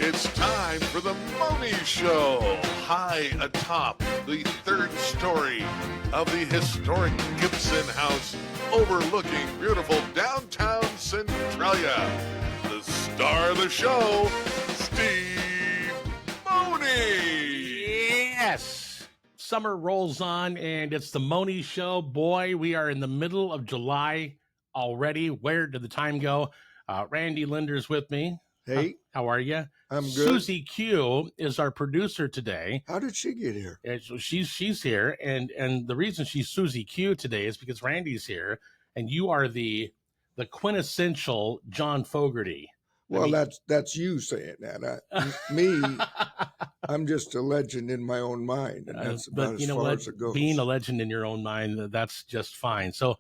It's time for the Mohney Show. High atop the third story of the historic Gibson House overlooking beautiful downtown Centralia. The star of the show, Steve Mohney. Yes. Summer rolls on and it's the Mohney Show. Boy, we are in the middle of July already. Where did the time go? Randy Linder's with me. Hey. How are you? I'm good. Susie Q is our producer today. How did she get here? So she's here, and the reason she's Susie Q today is because Randy's here, and you are the quintessential John Fogerty. Well, that's you saying that. I'm just a legend in my own mind, and that's about as far as it goes. Being a legend in your own mind, that's just fine. So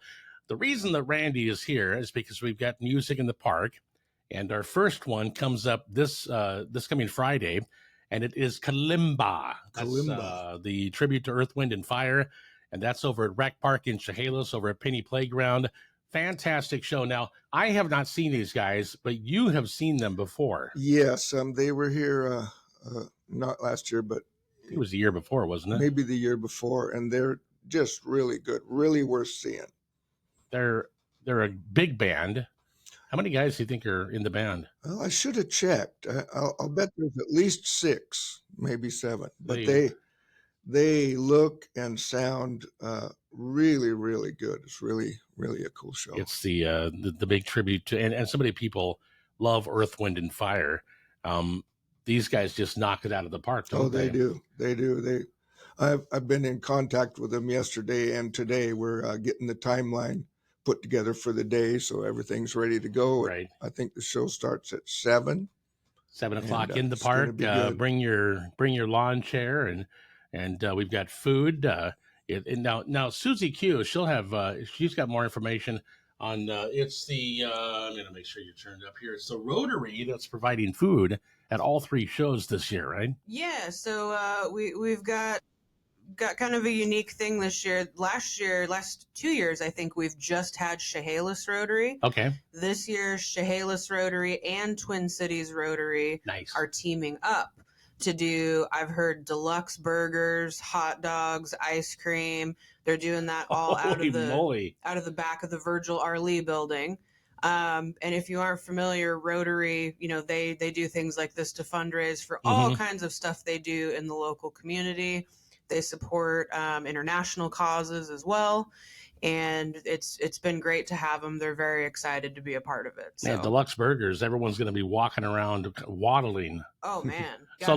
the reason that Randy is here is because we've got music in the park. And our first one comes up this coming Friday, and it is Kalimba. That's the tribute to Earth, Wind, and Fire, and that's over at Rec Park in Chehalis, over at Penny Playground. Fantastic show. Now, I have not seen these guys, but you have seen them before. Yes, they were here not last year, but it was the year before, wasn't it? Maybe the year before, and they're just really good, really worth seeing. They're a big band. How many guys do you think are in the band? Well, I should have checked. I'll bet there's at least 6, maybe 7. But they look and sound really, really good. It's really, really a cool show. It's the big tribute to, and so many people love Earth, Wind, and Fire. These guys just knock it out of the park, don't they? They do. They do. I've been in contact with them yesterday and today. We're getting the timeline put together for the day, so everything's ready to go. Right. I think the show starts at 7 o'clock in the park. Bring your lawn chair, and we've got food. Now Susie Q, she's got more information on. It's the I'm gonna make sure you're turned up here. It's the Rotary that's providing food at all 3 shows this year, right? Yeah. So we've got kind of a unique thing this year. Last 2 years, I think we've just had Chehalis Rotary. Okay. This year, Chehalis Rotary and Twin Cities Rotary are teaming up to do, I've heard, deluxe burgers, hot dogs, ice cream. They're doing that all out of the back of the Virgil R. Lee building. And if you aren't familiar, Rotary, they do things like this to fundraise for all kinds of stuff they do in the local community. They support international causes as well, and it's been great to have them. They're very excited to be a part of it. So. Yeah, deluxe burgers. Everyone's going to be walking around waddling. Oh man, So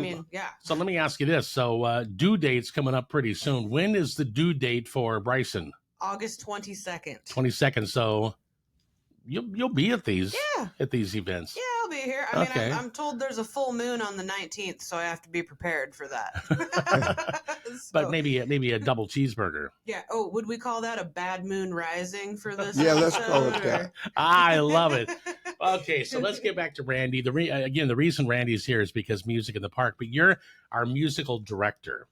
let me ask you this: so due date's coming up pretty soon. When is the due date for Bryson? August 22nd. 22nd. So you'll be at these events. Yeah, I'll be here. I mean, I'm told there's a full moon on the 19th, so I have to be prepared for that. But maybe a double cheeseburger. Yeah. Oh, would we call that a bad moon rising for this? Yeah, let's call it that. I love it. Okay, so let's get back to Randy. The reason Randy's here is because music in the park, but you're our musical director.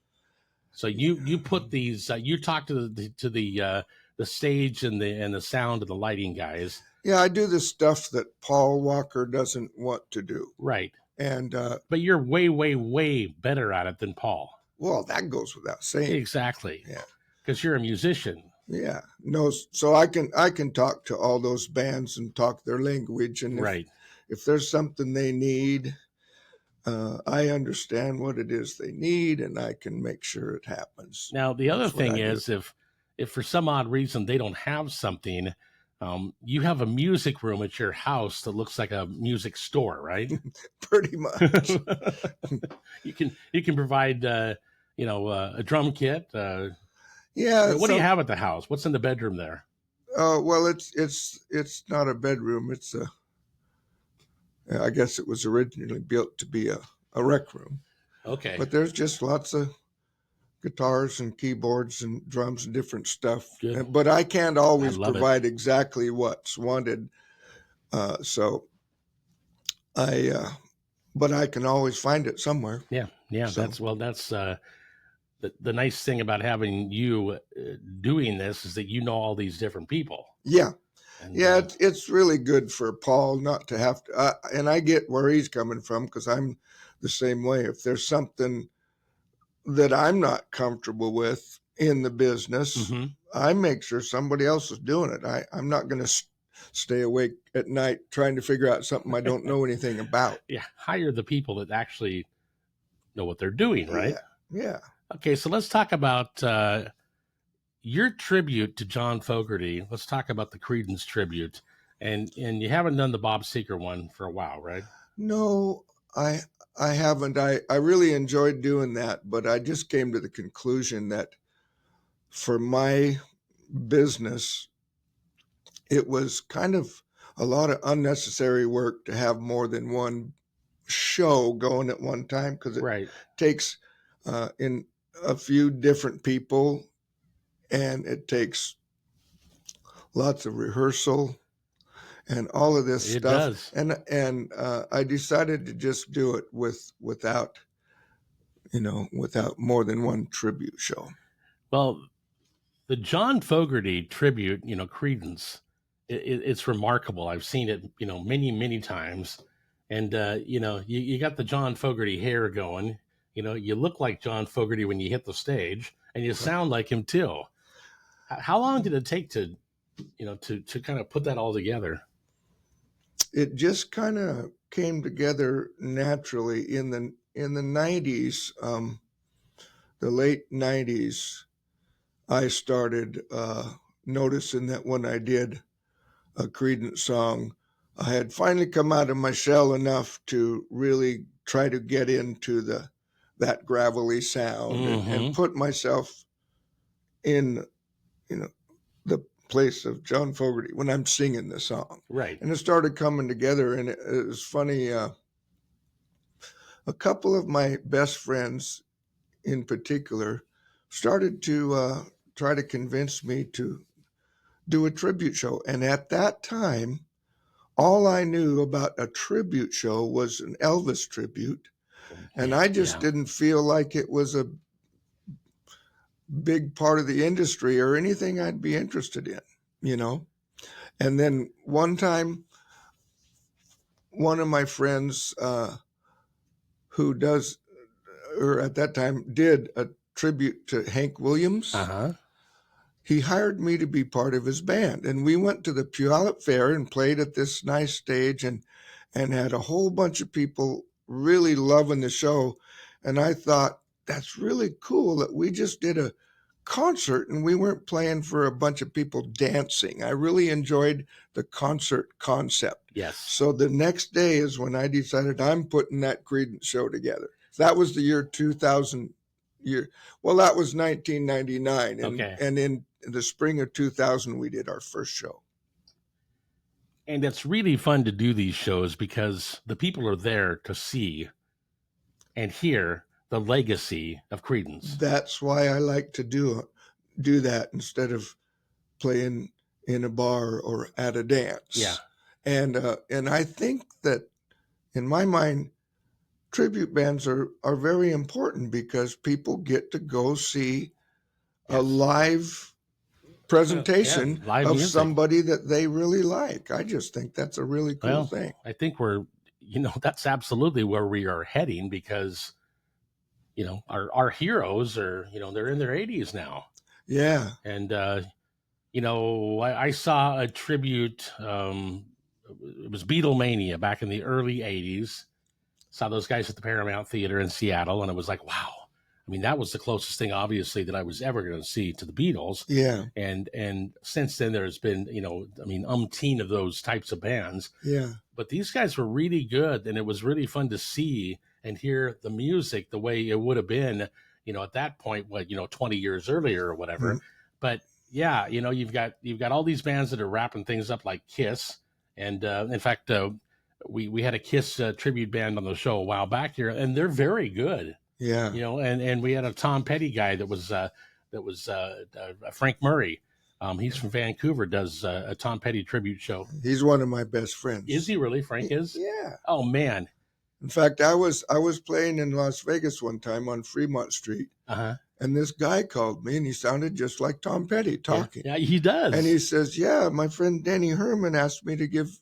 So you put these. You talk to the stage and the sound and the lighting guys. Yeah, I do the stuff that Paul Walker doesn't want to do. Right. And but you're way, way, way better at it than Paul. Well, that goes without saying. Exactly. Yeah. Because you're a musician. Yeah. No, so I can talk to all those bands and talk their language. And if there's something they need, I understand what it is they need, and I can make sure it happens. Now, the other thing is, if for some odd reason they don't have something, you have a music room at your house that looks like a music store, right? Pretty much. You can provide, a drum kit. Yeah. What do you have at the house? What's in the bedroom there? Well, it's not a bedroom. It's I guess it was originally built to be a rec room. Okay. But there's just lots of guitars and keyboards and drums and different stuff. But I can't always provide exactly what's wanted. But I can always find it somewhere. Yeah. So. That's the nice thing about having you doing this is that you know all these different people. Yeah. And, yeah, it's really good for Paul not to have to, and I get where he's coming from because I'm the same way. If there's something that I'm not comfortable with in the business, I make sure somebody else is doing it. I'm not going to stay awake at night trying to figure out something I don't know anything about. Yeah, hire the people that actually know what they're doing, right? Yeah. Okay, so let's talk about your tribute to John Fogerty. Let's talk about the Creedence tribute. And you haven't done the Bob Seger one for a while, right? No, I haven't. I really enjoyed doing that, but I just came to the conclusion that for my business, it was kind of a lot of unnecessary work to have more than one show going at one time because it takes in a few different people, and it takes lots of rehearsal and all of this stuff. Does. And I decided to just do it without more than one tribute show. Well, the John Fogerty tribute, Creedence, it's remarkable. I've seen it, many, many times. And, you got the John Fogerty hair going. You look like John Fogerty when you hit the stage, and you sound like him too. How long did it take to kind of put that all together? It just kind of came together naturally in the 90s, the late 90s. I started noticing that when I did a Creedence song, I had finally come out of my shell enough to really try to get into that gravelly sound and put myself in, the place of John Fogerty when I'm singing the song. Right. And it started coming together, and it was funny. A couple of my best friends in particular started to try to convince me to do a tribute show. And at that time, all I knew about a tribute show was an Elvis tribute. And I just didn't feel like it was a big part of the industry or anything I'd be interested in, And then one time, one of my friends who does, or at that time did a tribute to Hank Williams, he hired me to be part of his band. And we went to the Puyallup Fair and played at this nice stage and had a whole bunch of people really loving the show. And I thought, that's really cool that we just did a concert and we weren't playing for a bunch of people dancing. I really enjoyed the concert concept. Yes. So the next day is when I decided I'm putting that Creedence show together. That was the year 2000. Well, that was 1999. And in the spring of 2000, we did our first show. And it's really fun to do these shows because the people are there to see and hear the legacy of Creedence. That's why I like to do that instead of playing in a bar or at a dance. Yeah. And I think that in my mind, tribute bands are very important because people get to go see a live presentation live of music. Somebody that they really like. I just think that's a really cool thing. I think that's absolutely where we are heading because our heroes are, they're in their 80s now. Yeah. And, I saw a tribute. It was Beatlemania back in the early 80s. Saw those guys at the Paramount Theater in Seattle. And it was like, wow. I mean, that was the closest thing, obviously, that I was ever going to see to the Beatles. Yeah. And since then, there's been, umpteen of those types of bands. Yeah. But these guys were really good. And it was really fun to see and hear the music the way it would have been, at that point, 20 years earlier or whatever. Mm-hmm. But yeah, you've got all these bands that are wrapping things up like Kiss. And in fact, we had a Kiss tribute band on the show a while back here, and they're very good. Yeah. And we had a Tom Petty guy that was Frank Murray. He's from Vancouver, does a Tom Petty tribute show. He's one of my best friends. Is he really? Frank is? Yeah. Oh, man. In fact, I was playing in Las Vegas one time on Fremont Street, And this guy called me, and he sounded just like Tom Petty talking. Yeah, he does. And he says, "Yeah, my friend Denny Herman asked me to give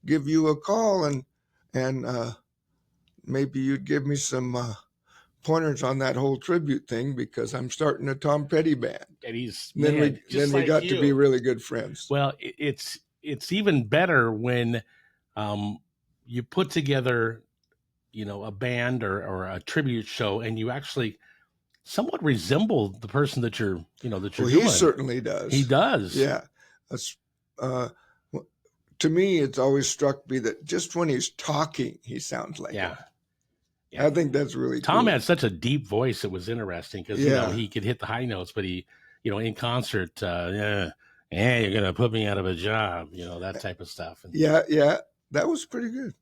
you a call, and maybe you'd give me some pointers on that whole tribute thing, because I'm starting a Tom Petty band." And then we got to be really good friends. Well, it's even better when you put together, a band or a tribute show, and you actually somewhat resemble the person that you're doing. He certainly does. He does. Yeah. To me, it's always struck me that just when he's talking, he sounds like him. Yeah. I think that's really Tom cool. had such a deep voice. It was interesting because he could hit the high notes, but he, in concert, you're going to put me out of a job, that type of stuff. And, yeah, that was pretty good.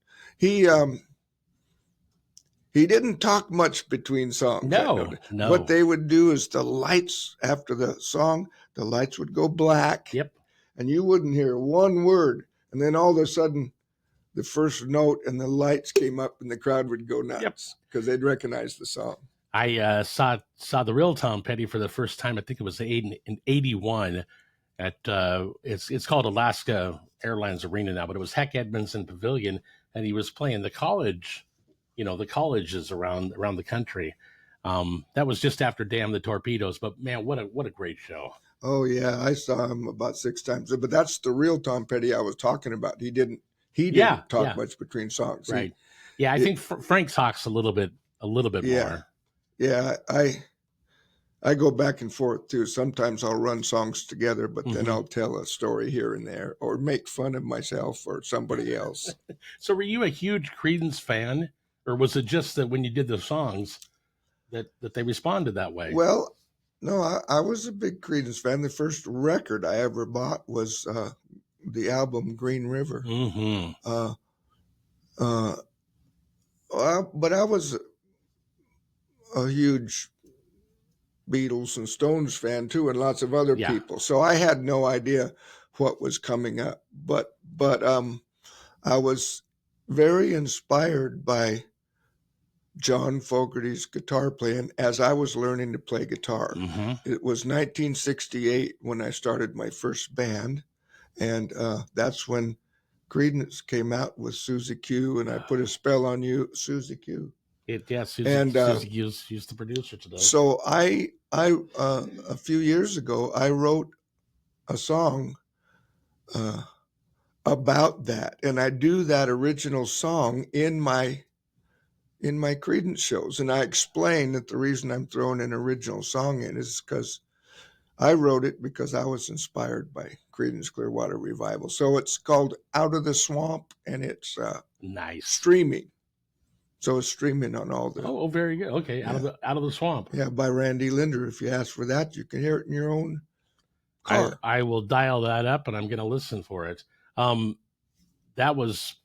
He didn't talk much between songs. No. What they would do is the lights, after the song, the lights would go black. Yep. And you wouldn't hear one word. And then all of a sudden, the first note and the lights came up, and the crowd would go nuts because they'd recognize the song. I saw the real Tom Petty for the first time. I think it was in 81 at it's called Alaska Airlines Arena now, but it was Heck Edmondson Pavilion, and he was playing the college. The colleges around the country. That was just after Damn the Torpedoes, but man, what a great show. Oh yeah, I saw him about 6 times. But that's the real Tom Petty I was talking about. He didn't talk much between songs. Right. I think Frank talks a little bit more. Yeah, I go back and forth too. Sometimes I'll run songs together, but then I'll tell a story here and there, or make fun of myself or somebody else. So were you a huge Creedence fan? Or was it just that when you did the songs that they responded that way? Well, no, I was a big Creedence fan. The first record I ever bought was the album Green River. Mm-hmm. But I was a huge Beatles and Stones fan too, and lots of other people. So I had no idea what was coming up. But I was very inspired by John Fogerty's guitar playing as I was learning to play guitar. Mm-hmm. It was 1968 when I started my first band, and that's when Creedence came out with Susie Q, and I Put a Spell on You, Susie Q. Susie Q's the producer today. So I a few years ago, I wrote a song about that, and I do that original song in my Creedence shows, and I explain that the reason I'm throwing an original song in is because I wrote it because I was inspired by Creedence Clearwater Revival. So it's called Out of the Swamp, and it's nice streaming. So it's streaming on all the. Oh, very good. Okay, yeah. Out of the Swamp. Yeah, by Randy Linder. If you ask for that, you can hear it in your own car. I will dial that up, and I'm going to listen for it. That was.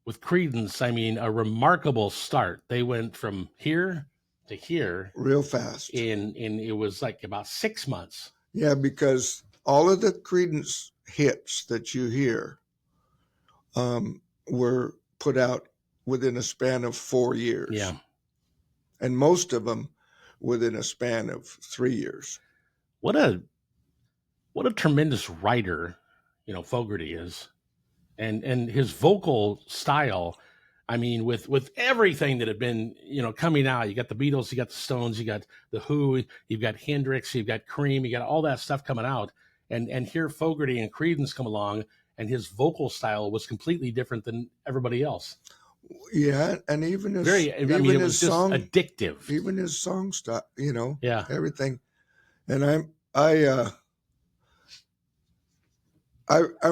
With Creedence, I mean, a remarkable start. They went from here to here real fast. In it was like about 6 months. Yeah, because all of the Creedence hits that you hear were put out within a span of 4 years. Yeah. And most of them within a span of 3 years. What a tremendous writer, Fogerty is. And his vocal style, I mean, with everything that had been, coming out, you got the Beatles, you got the Stones, you got the Who, you've got Hendrix, you've got Cream, you got all that stuff coming out. And here Fogerty and Creedence come along, and his vocal style was completely different than everybody else. Yeah, and even his it was just song, addictive. Even his song style, yeah, everything. And I'm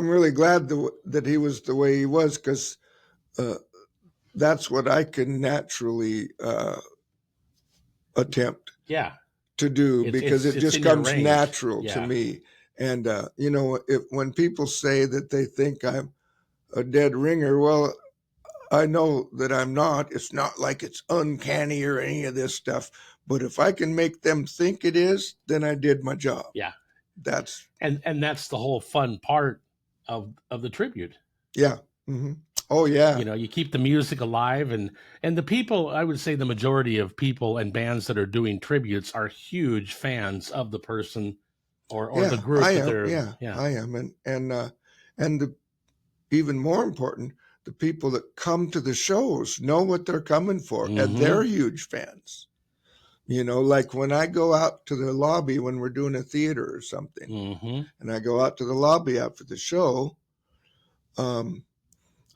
really glad that he was the way he was, because that's what I can naturally attempt to do, because it just comes natural to me. And, when people say that they think I'm a dead ringer, well, I know that I'm not. It's not like it's uncanny or any of this stuff. But if I can make them think it is, then I did my job. Yeah. That's and that's the whole fun part of the tribute. Yeah. Mm-hmm. Oh yeah. You know, you keep the music alive, and the people, I would say the majority of people and bands that are doing tributes are huge fans of the person or the group I that am. they're Yeah, I am. And the even more important, the people that come to the shows know what they're coming for, and they're huge fans. You know, like when I go out to the lobby when we're doing a theater or something, and I go out to the lobby after the show,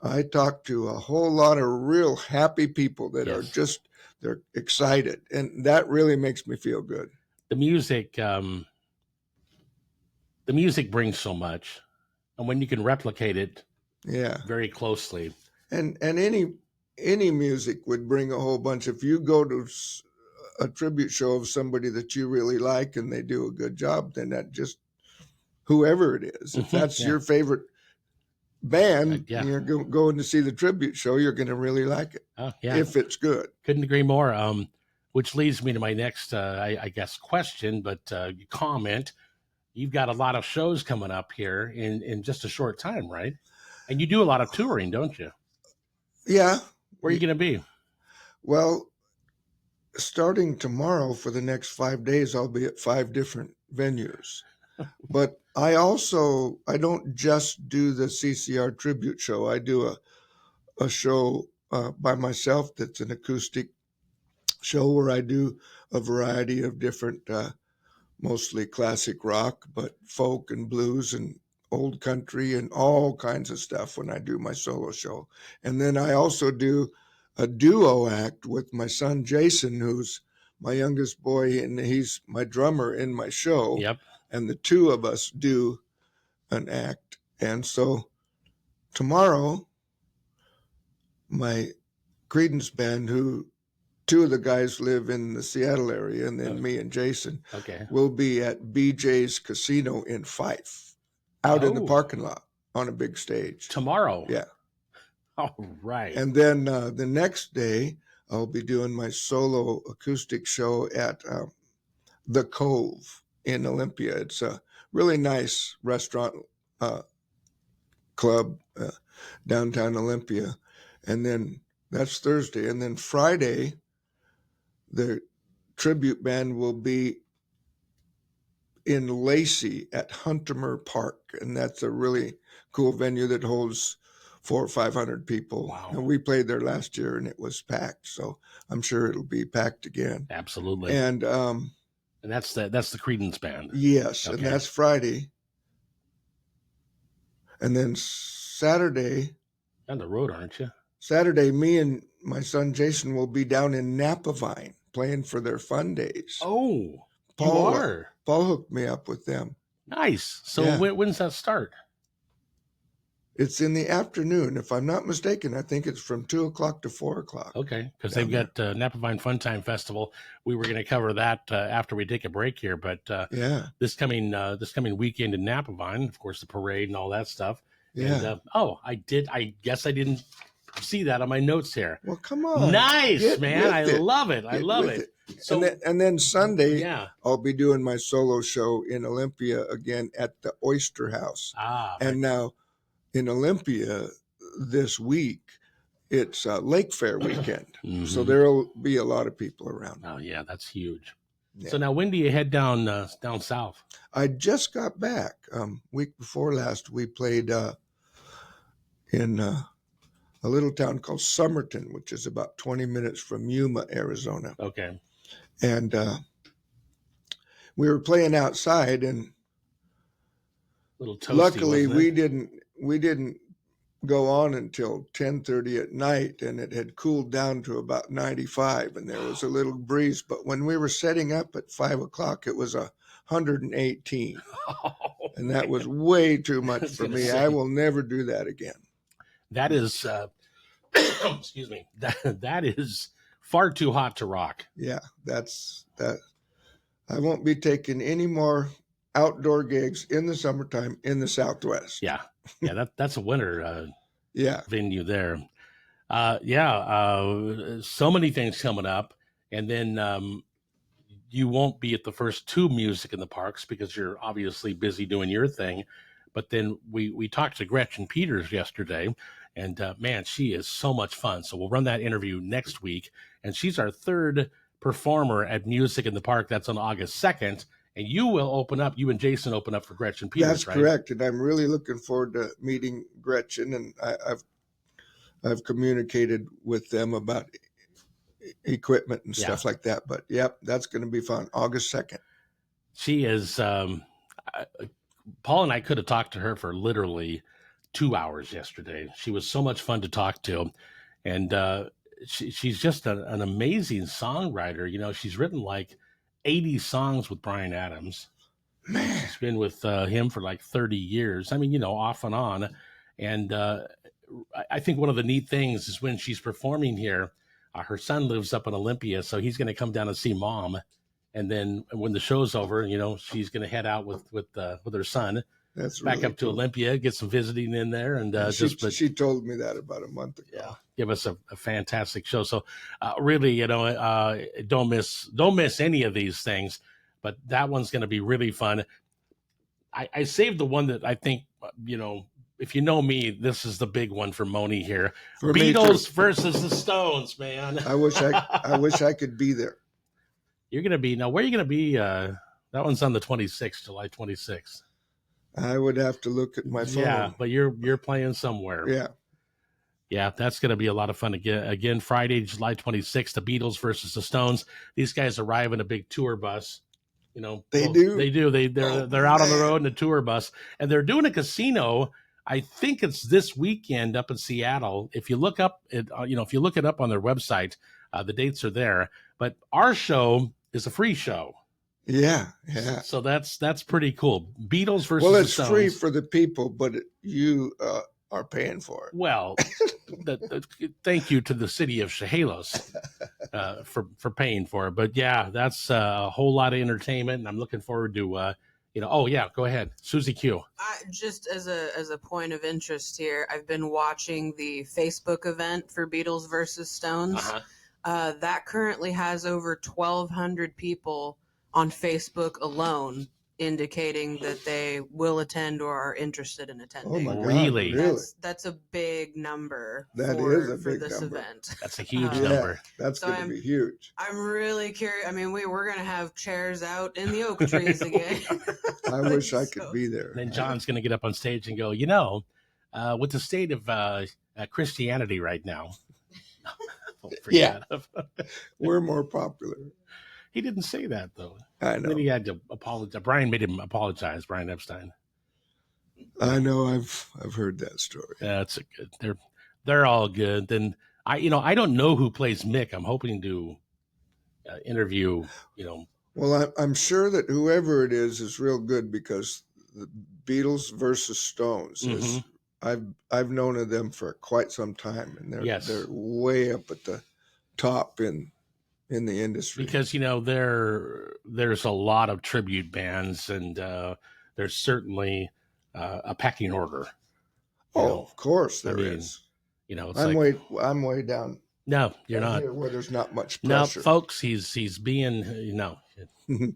I talk to a whole lot of real happy people that are just, they're excited. And that really makes me feel good. The music brings so much. And when you can replicate it very closely. And any music would bring a whole bunch. If you go to a tribute show of somebody that you really like and they do a good job, then that just, whoever it is, if that's your favorite band, you're going to see the tribute show, you're going to really like it. If it's good. Couldn't agree more. Which leads me to my next, I guess, question, but comment. You've got a lot of shows coming up here in just a short time, right? And you do a lot of touring, don't you? Yeah. Where are you going to be? Well, starting tomorrow for the next 5 days, I'll be at 5 different venues. But I don't just do the CCR tribute show. I do a show by myself that's an acoustic show where I do a variety of different, mostly classic rock, but folk and blues and old country and all kinds of stuff when I do my solo show. And then I also do a duo act with my son Jason, who's my youngest boy, and he's my drummer in my show. And the two of us do an act. And so tomorrow, my Creedence band, who two of the guys live in the Seattle area, and then me and Jason will be at BJ's Casino in Fife, out in the parking lot on a big stage. Tomorrow? Yeah. All right. And then the next day, I'll be doing my solo acoustic show at The Cove in Olympia. It's a really nice restaurant club downtown Olympia. And then that's Thursday. And then Friday, the tribute band will be in Lacey at Huntermer Park. And that's a really cool venue that holds 400 or 500 people. Wow. And we played there last year and it was packed. So I'm sure it'll be packed again. Absolutely. And that's the Creedence band. Yes. And that's Friday. And then Saturday. On the road, aren't you? Saturday, me and my son Jason will be down in Napavine playing for their fun days. Oh, Paul, you are? Paul hooked me up with them. Nice. So when's that start? It's in the afternoon. If I'm not mistaken, I think it's from 2 o'clock to 4 o'clock. Okay, because they've got Napavine Fun Time Festival. We were going to cover that after we take a break here, but this coming weekend in Napavine, of course, the parade and all that stuff. Yeah. And, I guess I didn't see that on my notes here. Well, come on. Nice, man. I love it. I love it. So, and then Sunday, I'll be doing my solo show in Olympia again at the Oyster House. And now in Olympia this week, it's Lake Fair weekend. So there'll be a lot of people around. Oh, yeah, that's huge. Yeah. So now when do you head down south? I just got back. Week before last, we played in a little town called Somerton, which is about 20 minutes from Yuma, Arizona. Okay. And we were playing outside, and luckily we didn't go on until 10:30 at night, and it had cooled down to about 95, and there was a little breeze. But when we were setting up at 5 o'clock, it was 118, and that was way too much for me. I will never do that again. That is, excuse me, that is far too hot to rock. Yeah, that's that. I won't be taking any more outdoor gigs in the summertime in the Southwest. Yeah, that's a winter venue there. So many things coming up, and then you won't be at the first two Music in the Parks because you're obviously busy doing your thing. But then we talked to Gretchen Peters yesterday, And man, she is so much fun. So we'll run that interview next week. And she's our third performer at Music in the Park. That's on August 2nd. And you and Jason open up for Gretchen Peters, That's right? correct. And I'm really looking forward to meeting Gretchen. And I've communicated with them about equipment and stuff like that. But yep, that's going to be fun. August 2nd. She is, Paul and I could have talked to her for literally 2 hours yesterday. She was so much fun to talk to. And she's just an amazing songwriter. You know, she's written like 80 songs with Bryan Adams. Man. She's been with him for like 30 years. I mean, you know, off and on. And I think one of the neat things is when she's performing here, her son lives up in Olympia, so he's going to come down and see Mom. And then when the show's over, you know, she's going to head out with her son. That's back really up to Olympia, get some visiting in there, and she told me that about a month ago. Yeah, give us a fantastic show. So really, you know, don't miss any of these things. But that one's going to be really fun. I saved the one that I think, you know, if you know me, this is the big one for Mohney here. For Beatles versus the Stones, man. I wish I could be there. You're going to be now. Where are you going to be? That one's on the 26th, July 26th. I would have to look at my phone. Yeah, but you're playing somewhere. Yeah. Yeah, that's going to be a lot of fun again. Friday, July 26th, the Beatles versus the Stones. These guys arrive in a big tour bus. You know, They do. They're out on the road in a tour bus, and they're doing a casino. I think it's this weekend up in Seattle. If you look up it, if you look it up on their website, the dates are there. But our show is a free show. Yeah. So that's pretty cool. Beatles versus it's the Stones. Free for the people, but you are paying for it. Well, thank you to the city of Chehalis for paying for it. But yeah, that's a whole lot of entertainment, and I'm looking forward to. Oh yeah, go ahead, Susie Q. Just as a point of interest here, I've been watching the Facebook event for Beatles versus Stones. Uh-huh. That currently has over 1,200 people on Facebook alone, indicating that they will attend or are interested in attending. Oh my God! Really? That's a big number. For this number. event. That's a huge number. That's going to be huge. I'm really curious. I mean, we're going to have chairs out in the oak trees again. I wish I could be there. Then John's going to get up on stage and go, with the state of Christianity right now. Yeah, we're more popular. He didn't say that, though. I know. Then he had to apologize. Brian made him apologize, Brian Epstein. I know. I've heard that story. That's good. They're all good. Then I don't know who plays Mick. I'm hoping to interview. Well, I'm sure that whoever it is real good, because the Beatles versus Stones is. I've known of them for quite some time, and they're way up at the top in the industry, because there's a lot of tribute bands, and there's certainly a pecking order. Of course there is. I'm way down. No, you're not. Here where there's not much pressure. No, folks, he's being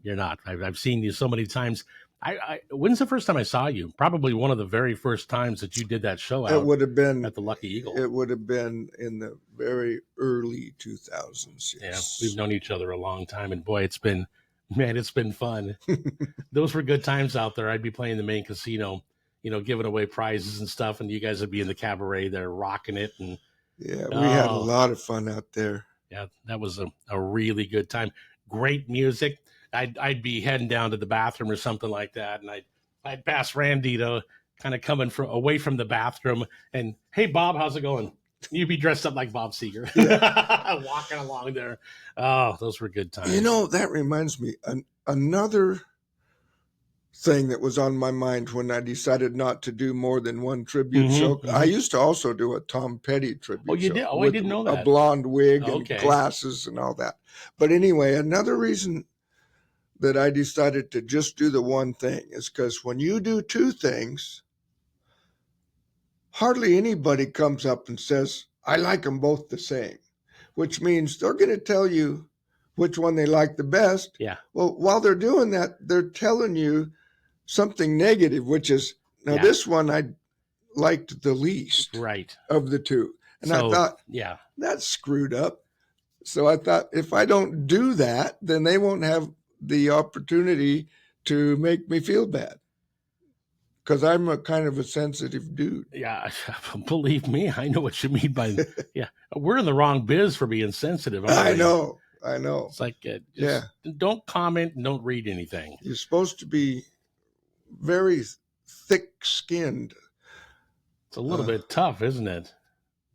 you're not. I've seen you so many times. When's the first time I saw you? Probably one of the very first times that you did that show out. It would have been at the Lucky Eagle. It would have been in the very early 2000s. Yes. Yeah, we've known each other a long time, and boy, it's been fun. Those were good times out there. I'd be playing the main casino, giving away prizes and stuff, and you guys would be in the cabaret there rocking it. And yeah, we had a lot of fun out there. Yeah, that was a really good time. Great music. I'd be heading down to the bathroom or something like that, and I'd pass Randy to kind of coming away from the bathroom, and hey Bob, how's it going? You'd be dressed up like Bob Seger, walking along there. Oh, those were good times. That reminds me, another thing that was on my mind when I decided not to do more than one tribute show. Mm-hmm. I used to also do a Tom Petty tribute show. Oh, you did? Oh, I didn't know that. A blonde wig and glasses and all that. But anyway, another reason that I decided to just do the one thing is because when you do two things, hardly anybody comes up and says, I like them both the same, which means they're going to tell you which one they like the best. Yeah. Well, while they're doing that, they're telling you something negative, which is, this one liked the least of the two. And I thought, that's screwed up. So I thought, if I don't do that, then they won't have the opportunity to make me feel bad. Because I'm a kind of a sensitive dude. Yeah, believe me, I know what you mean by we're in the wrong biz for being sensitive. I know. It's like don't comment and don't read anything. You're supposed to be very thick-skinned. It's a little bit tough, isn't it?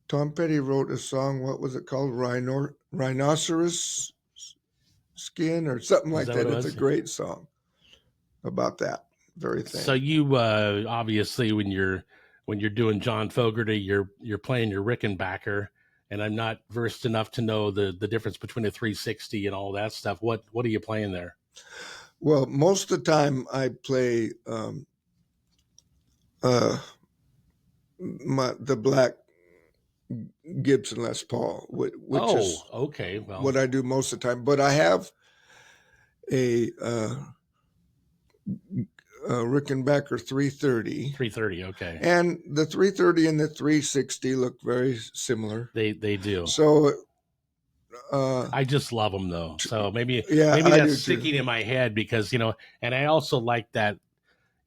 Tom Petty wrote a song. What was it called? Rhinoceros Skin or something like that. It's a great song about that very thing. So you obviously when you're doing John Fogerty, you're playing your Rickenbacker, and I'm not versed enough to know the difference between a 360 and all that stuff. What are you playing there? Well, most of the time I play the black Gibson Les Paul, which is what I do most of the time. But I have a Rickenbacker 330. 330, okay. And the 330 and the 360 look very similar. They do. So I just love them though. So maybe that's sticking in my head because, and I also like that,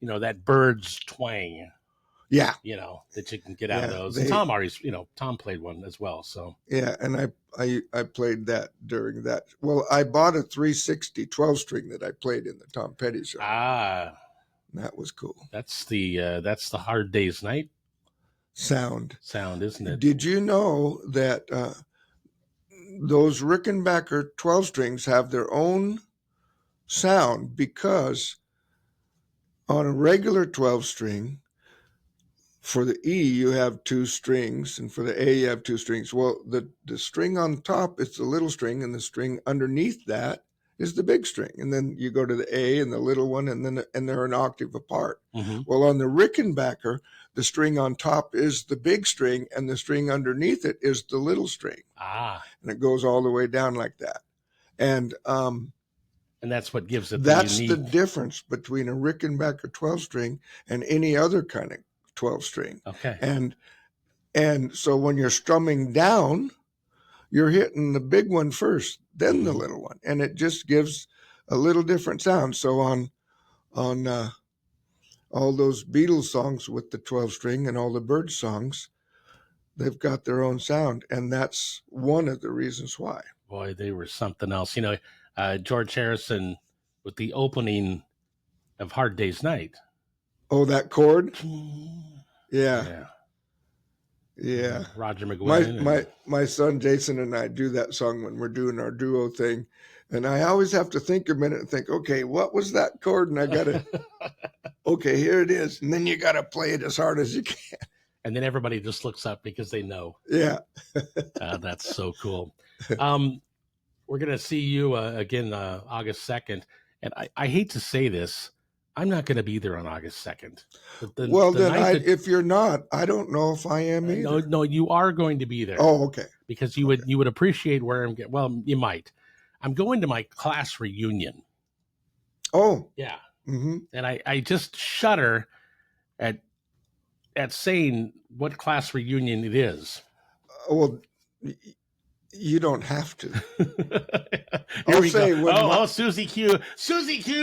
that bird's twang. Yeah. That you can get out of those. Tom always, Tom played one as well. So yeah, and I played that during that. Well, I bought a 360 12-string that I played in the Tom Petty show. That was cool. That's the Hard Day's Night sound, isn't it? Did you know that those Rickenbacker 12-strings have their own sound because on a regular 12-string, for the E, you have 2 strings, and for the A, you have 2 strings. Well, the string on top is the little string, and the string underneath that is the big string. And then you go to the A and the little one, and they're an octave apart. Mm-hmm. Well, on the Rickenbacker, the string on top is the big string, and the string underneath it is the little string. And it goes all the way down like that. And that's what gives it that's the difference between a Rickenbacker 12-string and any other kind of 12-string. Okay. And so when you're strumming down, you're hitting the big one first, then the little one, and it just gives a little different sound. So on all those Beatles songs with the 12-string and all the Bird songs, they've got their own sound, and that's one of the reasons why. Boy, they were something else. George Harrison with the opening of Hard Day's Night. Oh, that chord? Yeah. Roger McGuinn. My son Jason and I do that song when we're doing our duo thing, and I always have to think a minute and think, okay, what was that chord? And I gotta, okay, here it is, and then you gotta play it as hard as you can. And then everybody just looks up because they know. Yeah, that's so cool. We're gonna see you again August 2nd, and I hate to say this. I'm not going to be there on August 2nd. If you're not, I don't know if I am either. No, you are going to be there. Oh, okay. Because you would appreciate where I'm getting. Well, you might. I'm going to my class reunion. Oh. Yeah. Mm-hmm. And I just shudder at saying what class reunion it is. Well, you don't have to. Here we go. Susie Q,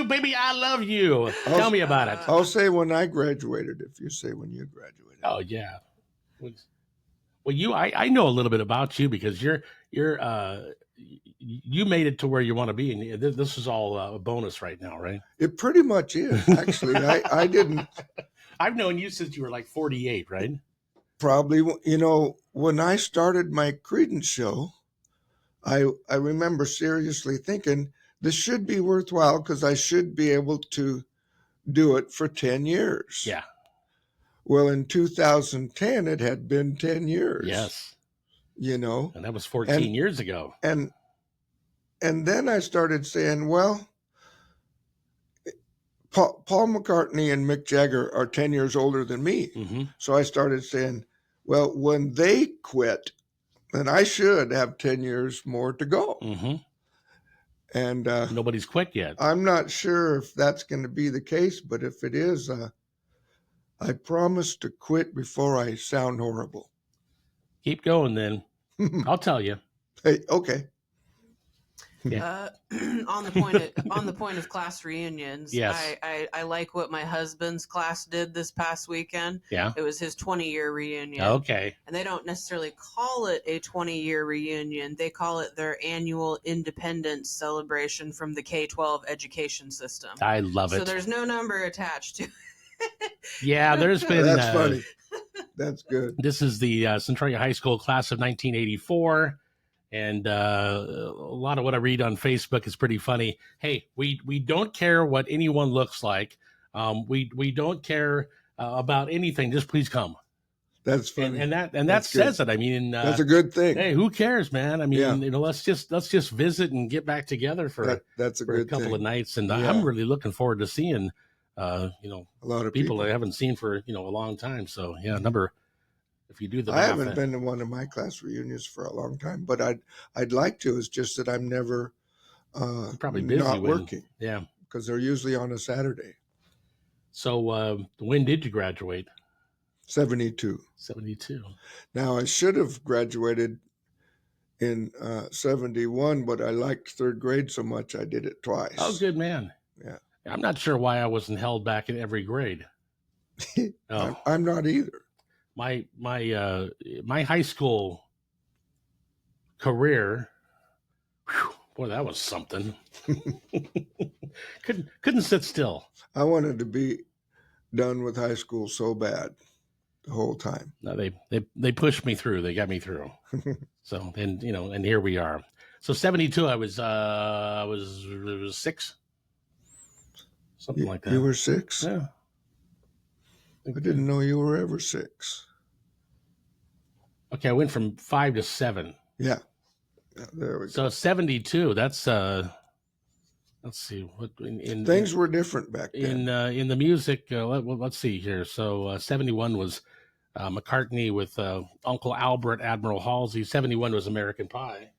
baby, I love you. Tell me about it. I'll say when I graduated. If you say when you graduated. Oh yeah. Well, I know a little bit about you because you made it to where you want to be, and this is all a bonus right now, right? It pretty much is. Actually, I didn't. I've known you since you were like 48, right? Probably, when I started my Creedence show, I remember seriously thinking this should be worthwhile because I should be able to do it for 10 years. Yeah. Well, in 2010, it had been 10 years. Yes. And that was 14 years ago. And then I started saying, well, Paul McCartney and Mick Jagger are 10 years older than me. Mm-hmm. So I started saying, well, when they quit, then I should have 10 years more to go. Mm-hmm. And nobody's quit yet. I'm not sure if that's going to be the case, but if it is, I promise to quit before I sound horrible. Keep going then. I'll tell you. Hey, okay. Yeah. On the point of class reunions, yes. I like what my husband's class did this past weekend. Yeah. It was his 20-year reunion. Okay. And they don't necessarily call it a 20-year reunion. They call it their annual independence celebration from the K-12 education system. I love it. So there's no number attached to it. Yeah, there's been... That's funny. That's good. This is the Centralia High School class of 1984. And a lot of what I read on Facebook is pretty funny. Hey, we don't care what anyone looks like. We don't care about anything. Just please come. That's funny. And that says it. I mean, that's a good thing. Hey, who cares, man? I mean, let's just visit and get back together for that's a couple of nights. And I'm really looking forward to seeing a lot of people I haven't seen for a long time. So if you do the I haven't been to one of my class reunions for a long time, but I'd like to. It's just that I'm never probably busy not working. Yeah, because they're usually on a Saturday. So when did you graduate? 72. 72. Now I should have graduated in 71, but I liked third grade so much I did it twice. Oh, good man. Yeah. I'm not sure why I wasn't held back in every grade. Oh. I'm not either. My high school career, whew, boy, that was something. couldn't sit still. I wanted to be done with high school so bad the whole time. No, they pushed me through. They got me through. So and and here we are. So 72, I was 6, something like that. You were 6? Yeah. I didn't know you were ever 6. Okay, I went from 5 to 7. Yeah, there we go. So 72. That's let's see what things were different back then. In the music. Let's see here. So 71 was McCartney with Uncle Albert, Admiral Halsey. 71 was American Pie.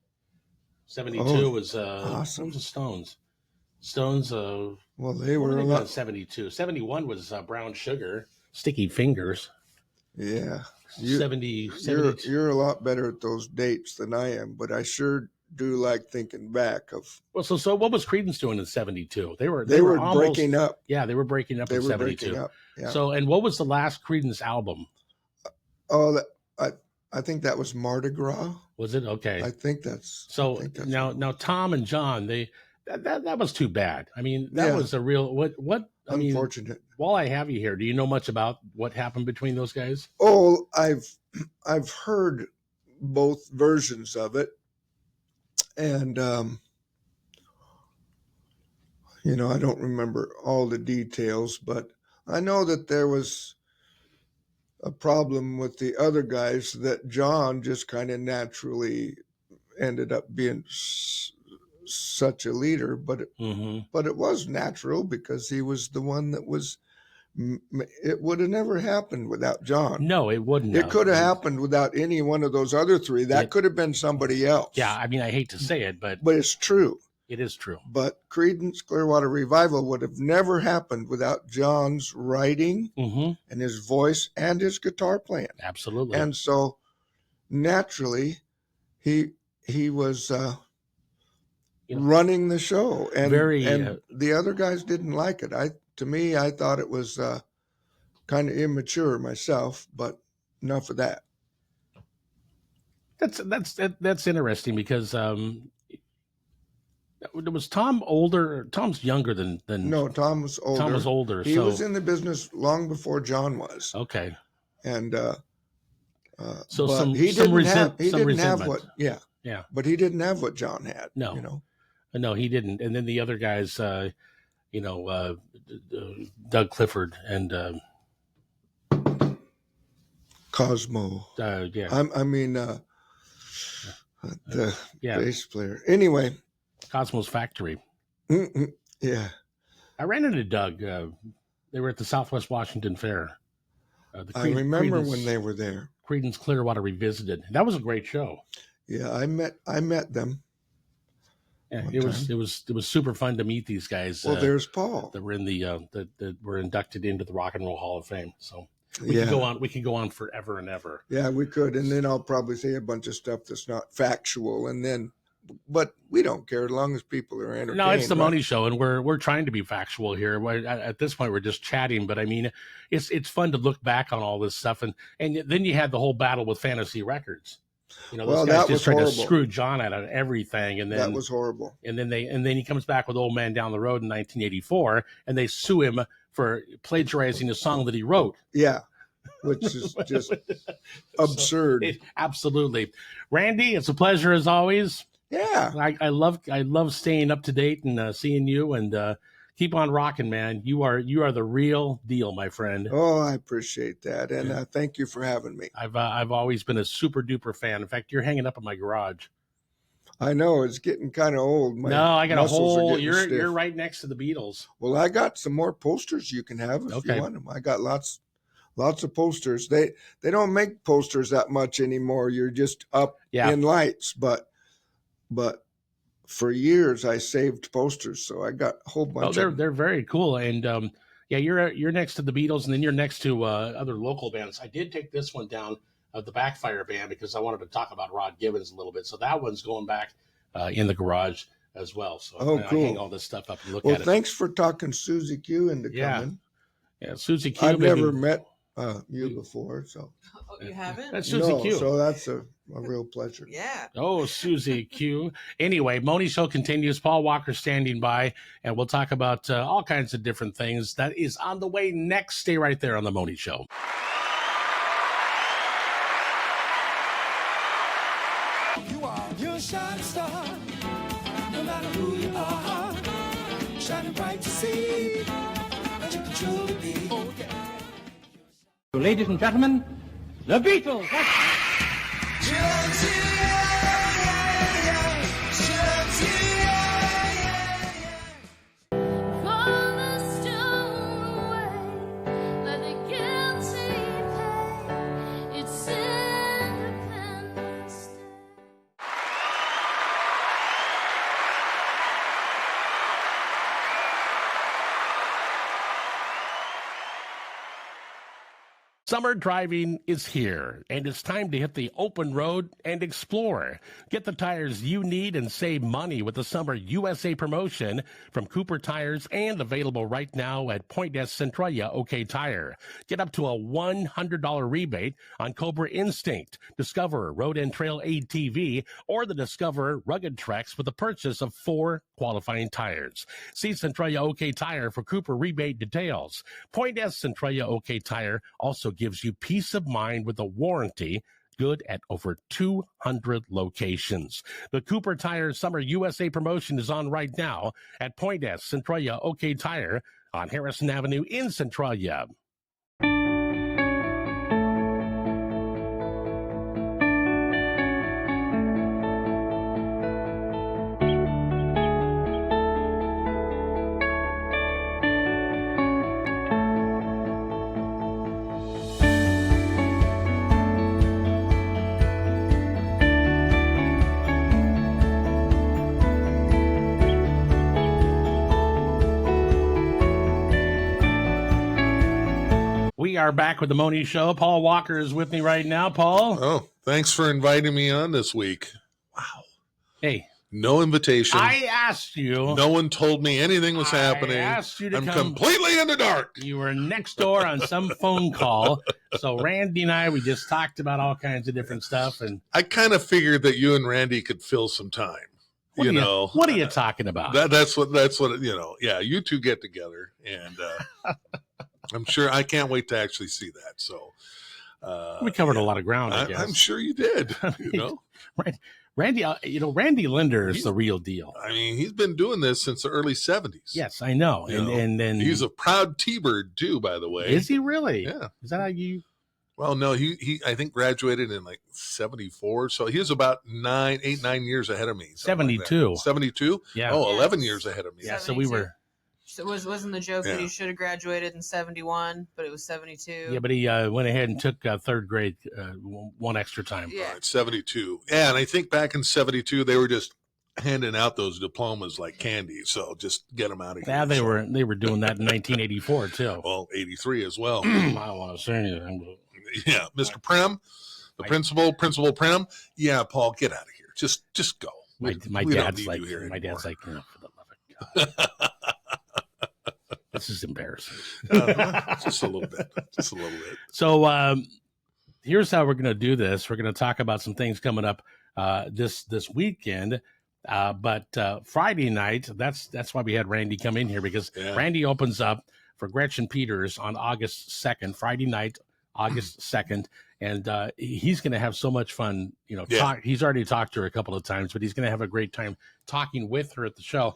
72 was awesome. What was the Stones? Stones. Well, they were a lot. 72. 71 was Brown Sugar, Sticky Fingers. Yeah. 70. You're a lot better at those dates than I am, but I sure do like thinking back of. Well, so what was Creedence doing in 72? They were almost breaking up. Yeah, they were breaking up in 72. Breaking up. Yeah. So, and what was the last Creedence album? Oh, I think that was Mardi Gras. Was it? Okay. I think that's. So now Tom and John, that was too bad. I mean, that was a real what. Unfortunate. I mean, while I have you here, do you know much about what happened between those guys? Oh, I've heard both versions of it, and I don't remember all the details, but I know that there was a problem with the other guys that John just kind of naturally ended up being such a leader, but it was natural because he was the one that was. It would have never happened without John. No, it wouldn't. It could have happened without any one of those other three. That could have been somebody else. Yeah, I mean, I hate to say it, but it's true. It is true. But Creedence Clearwater Revival would have never happened without John's writing and his voice and his guitar playing. Absolutely. And so naturally, he was running the show, and the other guys didn't like it. To me, I thought it was kind of immature myself, but enough of that. That's interesting because was Tom older? Tom's younger than. No, Tom was older. Tom was older. He was in the business long before John was. Okay. And so he didn't have what. Yeah. Yeah. But he didn't have what John had. No. No, he didn't. And then the other guys, Doug Clifford and Cosmo. Yeah. I mean, the bass player. Anyway. Cosmo's Factory. Yeah. I ran into Doug. They were at the Southwest Washington Fair. I remember when they were there. Creedence Clearwater Revisited. That was a great show. Yeah, I met them. It was super fun to meet these guys. Well, there's Paul that were in that were inducted into the Rock and Roll Hall of Fame. So we could go on. We could go on forever and ever. Yeah, we could, and then I'll probably say a bunch of stuff that's not factual, but we don't care as long as people are entertained. No, it's the Mohney Show, and we're trying to be factual here. At this point, we're just chatting, but I mean, it's fun to look back on all this stuff, and then you had the whole battle with Fantasy Records. Those guys just tried to screw John out of everything, and then that was horrible. And then he comes back with Old Man Down the Road in 1984, and they sue him for plagiarizing a song that he wrote. Yeah, which is just absurd. Absolutely, Randy. It's a pleasure as always. Yeah, I love staying up to date and seeing you, and keep on rocking, man. You are the real deal, my friend. Oh, I appreciate that, and thank you for having me. I've always been a super duper fan. In fact, you're hanging up in my garage. I know it's getting kind of old. I got a whole. You're right next to the Beatles. Well, I got some more posters you can have if you want them. I got lots of posters. They don't make posters that much anymore. You're just up in lights, but for years I saved posters, so I got a whole bunch. They're very cool, and you're next to the Beatles, and then you're next to other local bands. I did take this one down, the Backfire Band, because I wanted to talk about Rod Gibbons a little bit. So that one's going back in the garage as well. So cool. I hang all this stuff up and look at it. Well, thanks for talking Susie Q into coming. Yeah, Susie Q. I've never met you before, so. Oh, you haven't? That's Susie Q. So that's a real pleasure. Yeah. Oh, Susie Q. Anyway, Mohney Show continues. Paul Walker standing by, and we'll talk about all kinds of different things. That is on the way next. Stay right there on the Mohney Show. You are your shining star, no matter who you are, shining bright to see that you can truly be. Oh, yeah. Ladies and gentlemen, the Beatles. Summer driving is here, and it's time to hit the open road and explore. Get the tires you need and save money with the Summer USA promotion from Cooper Tires, and available right now at Pointe Centralia OK Tire. Get up to a $100 rebate on Cobra Instinct, Discover Road and Trail ATV, or the Discover Rugged Treks with the purchase of 4 qualifying tires. See Centralia OK Tire for Cooper rebate details. Pointe Centralia OK Tire also gives you peace of mind with a warranty good at over 200 locations. The Cooper Tire Summer USA promotion is on right now at Pointe Centralia OK Tire on Harrison Avenue in Centralia. We are back with the Mohney Show. Paul Walker is with me right now. Paul? Oh, thanks for inviting me on this week. Wow. Hey. No invitation. I asked you. No one told me anything was happening. I asked you to I'm come. Completely in the dark. You were next door on some phone call. So Randy and I, we just talked about all kinds of different stuff. And I kind of figured that you and Randy could fill some time. What are you talking about? That's what, yeah, you two get together, and I'm sure I can't wait to actually see that. So we covered a lot of ground, I guess. I'm sure you did, Right. Randy, Randy Linder is the real deal. I mean, he's been doing this since the early 70s. Yes, I know. And then he's a proud T-Bird too, by the way. Is he really? Yeah. Is that how you? Well, no, he I think graduated in like 74. So he was about 9 years ahead of me. 72. Like 72? Yeah. Oh, 11 years ahead of me. Yeah, so we were. So wasn't the joke that he should have graduated in 71, but it was 72? Yeah, but he went ahead and took third grade one extra time. Yeah. All right, 72. Yeah, and I think back in 72, they were just handing out those diplomas like candy. So just get them out of here. Yeah, they were doing that in 1984 too. Well, 83 as well. I don't want to say anything. But... Yeah, Mr. Prem, the Principal Prem. Yeah, Paul, get out of here. Just go. My dad's like, for the love of God. This is embarrassing. Just a little bit. So here's how we're going to do this. We're going to talk about some things coming up this weekend. But Friday night, that's why we had Randy come in here, because Randy opens up for Gretchen Peters on August 2nd, Friday night, August 2nd. And he's going to have so much fun. He's already talked to her a couple of times, but he's going to have a great time talking with her at the show.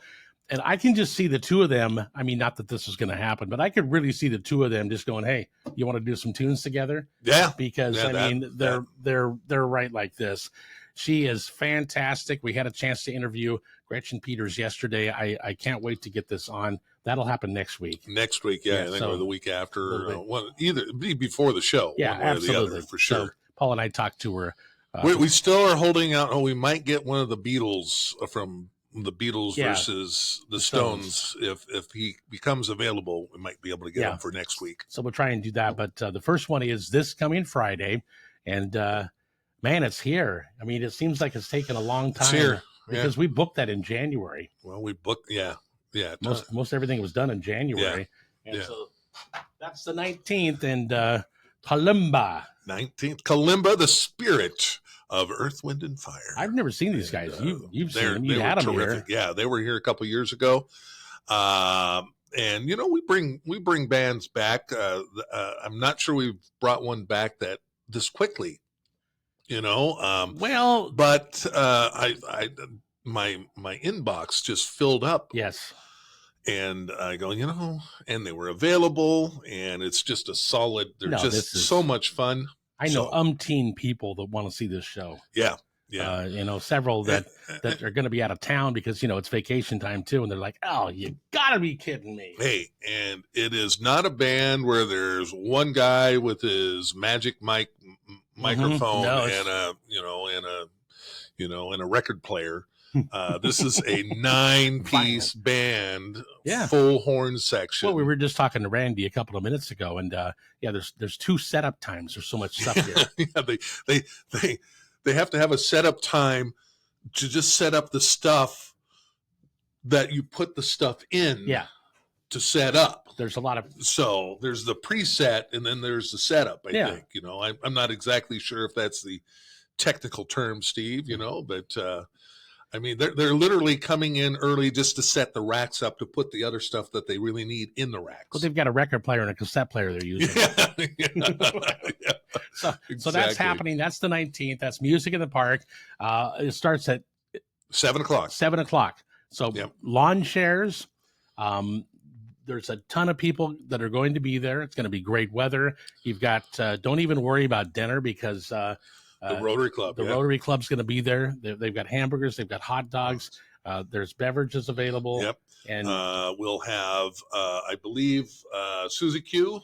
And I can just see the two of them. I mean, not that this is going to happen, but I could really see the two of them just going, "Hey, you want to do some tunes together?" Yeah. Because they're right like this. She is fantastic. We had a chance to interview Gretchen Peters yesterday. I can't wait to get this on. That'll happen next week. Next week, I think, or the week after. Either be before the show. Yeah, one way absolutely. Or the other, for sure. So Paul and I talked to her. We still are holding out. We might get one of the Beatles from the Beatles versus the Stones. If he becomes available, we might be able to get him for next week. So we'll try and do that. But the first one is this coming Friday, and man, it's here. I mean, it seems like it's taken a long time. It's here. Because we booked that in January. Well, we booked, yeah. Most everything was done in January. Yeah. And so that's the 19th, and Kalimba. 19th, Kalimba, the spirit of Earth, Wind, and Fire. I've never seen these guys. You've seen them. You had them terrific. Here. Yeah, they were here a couple years ago. And we bring bands back. I'm not sure we've brought one back that this quickly. But my inbox just filled up. Yes. And I go, and they were available, and it's just a solid. They're just so much fun. I know umpteen people that want to see this show. Yeah. Several that are going to be out of town because, it's vacation time too. And they're like, oh, you gotta be kidding me. Hey, and it is not a band where there's one guy with his magic microphone and a record player. This is a 9-piece band, full horn section. Well, we were just talking to Randy a couple of minutes ago, and there's 2 setup times. There's so much stuff here. They have to have a setup time to just set up the stuff that you put the stuff in. Yeah. To set up. There's a lot of. So there's the preset and then there's the setup, I think. I'm not exactly sure if that's the technical term, Steve, but I mean, they're literally coming in early just to set the racks up to put the other stuff that they really need in the racks. Well, they've got a record player and a cassette player they're using. So that's happening. That's the 19th. That's Music in the Park. It starts at 7 o'clock. 7 o'clock. So lawn chairs. There's a ton of people that are going to be there. It's going to be great weather. You've got, don't even worry about dinner because the Rotary Club. The Rotary Club's going to be there. They've got hamburgers. They've got hot dogs. There's beverages available. Yep. And we'll have, I believe, Susie Q,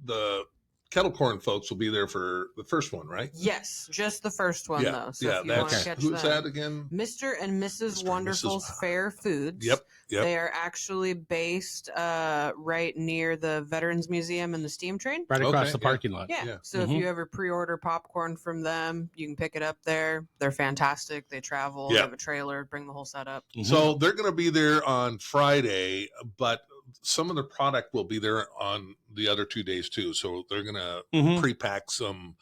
the kettle corn folks will be there for the first one, right? Yes, just the first one, though. So if you want to catch who's that again? Mr. and Mrs. Wonderful's Fair Foods. Yep. They are actually based right near the Veterans Museum and the steam train. Right across the parking lot. Yeah. So if you ever pre-order popcorn from them, you can pick it up there. They're fantastic. They travel. They have a trailer, bring the whole setup. So they're going to be there on Friday, but some of the product will be there on the other 2 days too. So they're going to pre-pack some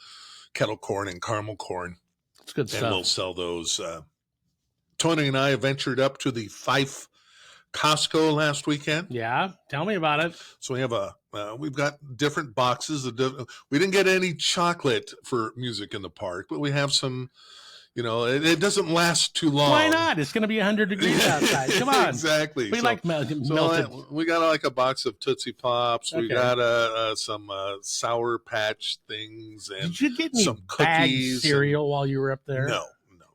kettle corn and caramel corn. It's good stuff. And we'll sell those. Tony and I ventured up to the Fife Costco last weekend. Yeah, tell me about it. So we have we've got different boxes. We didn't get any chocolate for Music in the Park, but we have some. It doesn't last too long. Why not? It's going to be 100 degrees outside. Come on. Exactly. We like melted. We got like a box of Tootsie Pops. Okay. We got some Sour Patch things and Did you get any some cookies. Cereal while you were up there? No.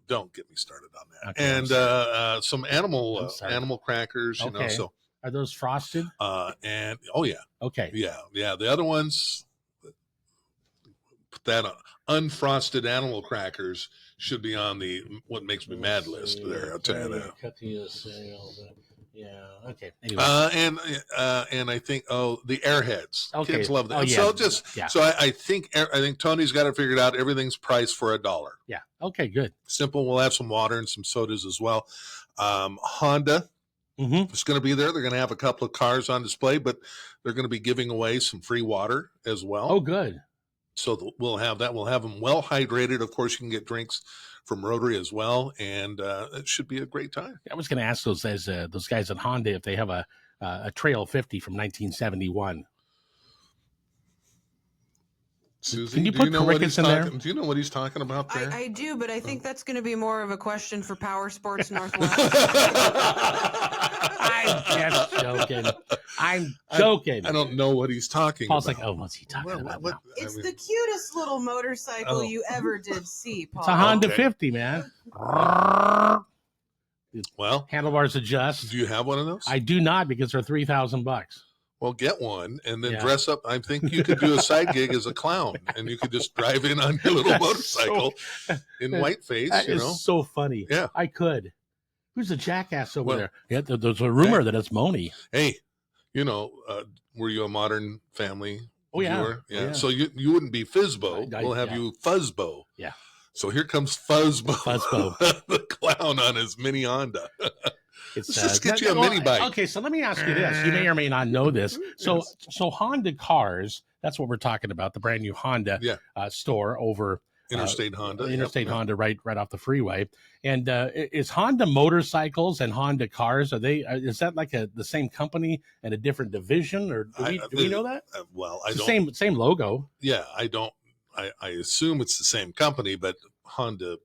Don't get me started on that. Okay, and some animal crackers. Okay. So are those frosted? And oh yeah. Okay. Yeah. The other ones, put that on unfrosted animal crackers. should be on the what makes me mad list there. I'll tell you that. Cut the sale. Yeah. Okay. Anyway. And I think the Airheads. Okay. Kids love that. Oh, yeah. So I think Tony's got it figured out. Everything's priced for $1. Yeah. Okay. Good. Simple. We'll have some water and some sodas as well. Honda is going to be there. They're going to have a couple of cars on display, but they're going to be giving away some free water as well. Oh, good. So we'll have that. We'll have them well hydrated. Of course, you can get drinks from Rotary as well, and it should be a great time. I was going to ask those guys at Honda if they have a Trail 50 from 1971. Susie, can you put crickets in there? Do you know what he's talking about there? I do, but I think that's going to be more of a question for Power Sports Northwest. I'm just joking. I'm joking. I don't know what he's talking Paul's about. like, oh, what's he talking about? Now? It's the cutest little motorcycle you ever did see, Paul. It's a Honda 50, man. Well, handlebars adjust. Do you have one of those? I do not, because they're $3,000. Well, get one and then dress up. I think you could do a side gig as a clown, and you could just drive in on your little motorcycle in whiteface. It's so funny. Yeah, I could. Who's the jackass over there? Yeah, there's a rumor that it's Mohney. Hey, were you a Modern Family? Oh yeah. Viewer? Yeah. So you wouldn't be Fizbo. We'll have you Fuzzbo. Yeah. So here comes Fuzzbo. Fuzzbo, the clown on his mini Honda. Let's just get you a mini bike. Okay, so let me ask you this. You may or may not know this. So Honda cars, that's what we're talking about, the brand new Honda store over Interstate Honda. Interstate Honda right off the freeway. And is Honda motorcycles and Honda cars, is that like the same company and a different division, or do we know that? Well, it's the same logo. Yeah, I assume it's the same company, but Honda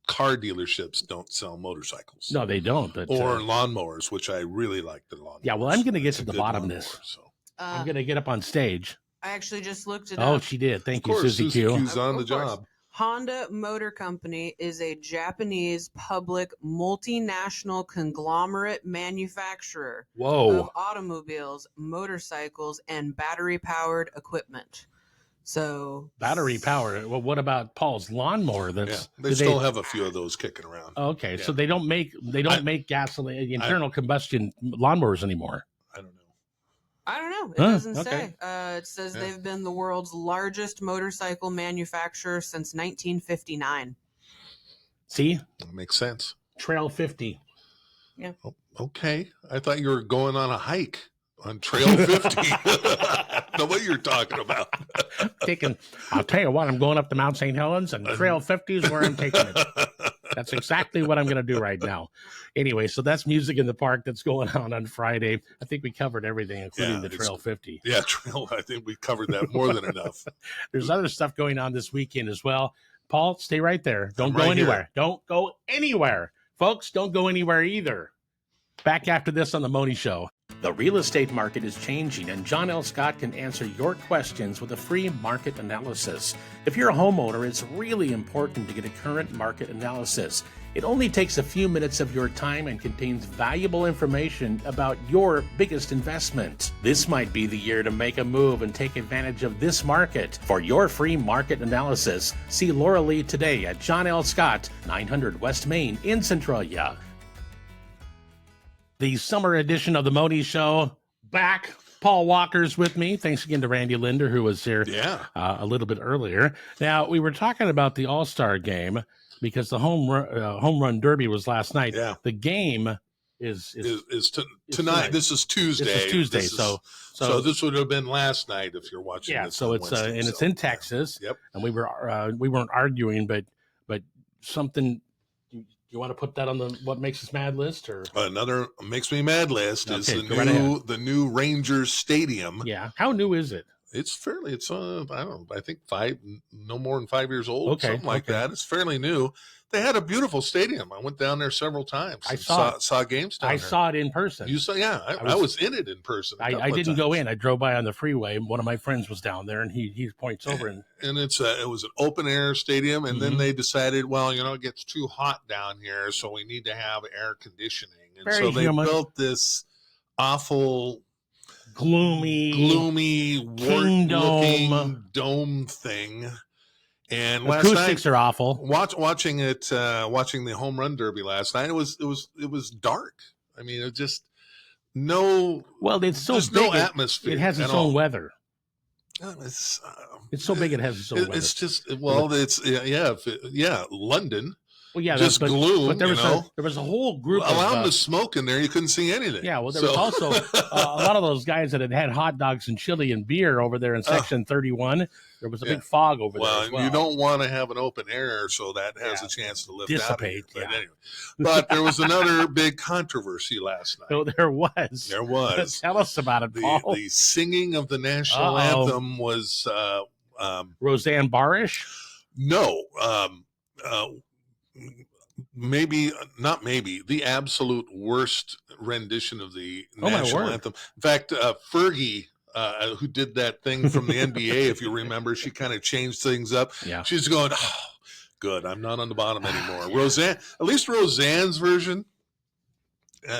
car dealerships don't sell motorcycles. No, they don't. Or lawnmowers, which I really like the lawnmowers. Yeah, well, I'm going to get to the bottom of this. So. I'm going to get up on stage. I actually just looked it up. Oh, she did. Thank you, Susie Q. Q's on the job. Honda Motor Company is a Japanese public multinational conglomerate manufacturer of automobiles, motorcycles, and battery-powered equiment. So battery powered. Well, what about Paul's lawnmower? They still have a few of those kicking around. Okay, so they don't make gasoline internal combustion lawnmowers anymore. I don't know. It doesn't say. It says they've been the world's largest motorcycle manufacturer since 1959. See? That makes sense. Trail 50. Yeah. Oh, okay. I thought you were going on a hike on Trail 50. Know what you're talking about. I'll tell you what, I'm going up to Mount St. Helens, and Trail 50 is where I'm taking it. That's exactly what I'm going to do right now. Anyway, so that's Music in the Park that's going on Friday. I think we covered everything, including the Trail 50. Yeah, Trail. I think we covered that more than enough. There's other stuff going on this weekend as well. Paul, stay right there. Don't go anywhere. Here. Don't go anywhere. Folks, don't go anywhere either. Back after this on The Mohney Show. The real estate market is changing, and John L. Scott can answer your questions with a free market analysis. If you're a homeowner, it's really important to get a current market analysis. It only takes a few minutes of your time and contains valuable information about your biggest investment. This might be the year to make a move and take advantage of this market. For your free market analysis, see Laura Lee today at John L. Scott, 900 West Main in Centralia. The summer edition of the Mohney Show back. Paul Walker's with me. Thanks again to Randy Linder, who was here a little bit earlier. Now, we were talking about the All-Star game because the home run derby was last night. Yeah. The game is tonight. This is Tuesday. This is Tuesday. So this would have been last night if you're watching. Yeah. This so it's Wednesday, it's in Texas. Yep. And we weren't arguing, but something. You want to put that on the what makes us mad list, or another makes me mad list is the new Rangers Stadium. Yeah, how new is it? It's I don't know, I think no more than 5 years old, something like that. It's fairly new. They had a beautiful stadium. I went down there several times. I saw games down there. I saw it in person. You saw? Yeah, I was in it in person. I didn't go in. I drove by on the freeway. One of my friends was down there, and he points over and it was an open air stadium. And then they decided, well, it gets too hot down here, so we need to have air conditioning. And so they built this awful, gloomy, wart-looking dome thing. And acoustics are awful. Watching the home run derby last night, it was dark. I mean, it just it's so big, no atmosphere. It has its own weather. It's so big it has its own weather. It's just London. Well, yeah, just gloom. But there was a whole group. Allow them to smoke in there. You couldn't see anything. Yeah, well, there was also a lot of those guys that had hot dogs and chili and beer over there in section 31. There was a big fog over there. As well, you don't want to have an open air, so that has a chance to dissipate. But anyway, but there was another big controversy last night. Oh, there was. There was. Tell us about it, Paul. The singing of the national anthem was Roseanne Barish. No. The absolute worst rendition of the national anthem. In fact, Fergie, who did that thing from the NBA, if you remember, she kind of changed things up. Yeah. She's going, good, I'm not on the bottom anymore. Roseanne, at least Roseanne's version,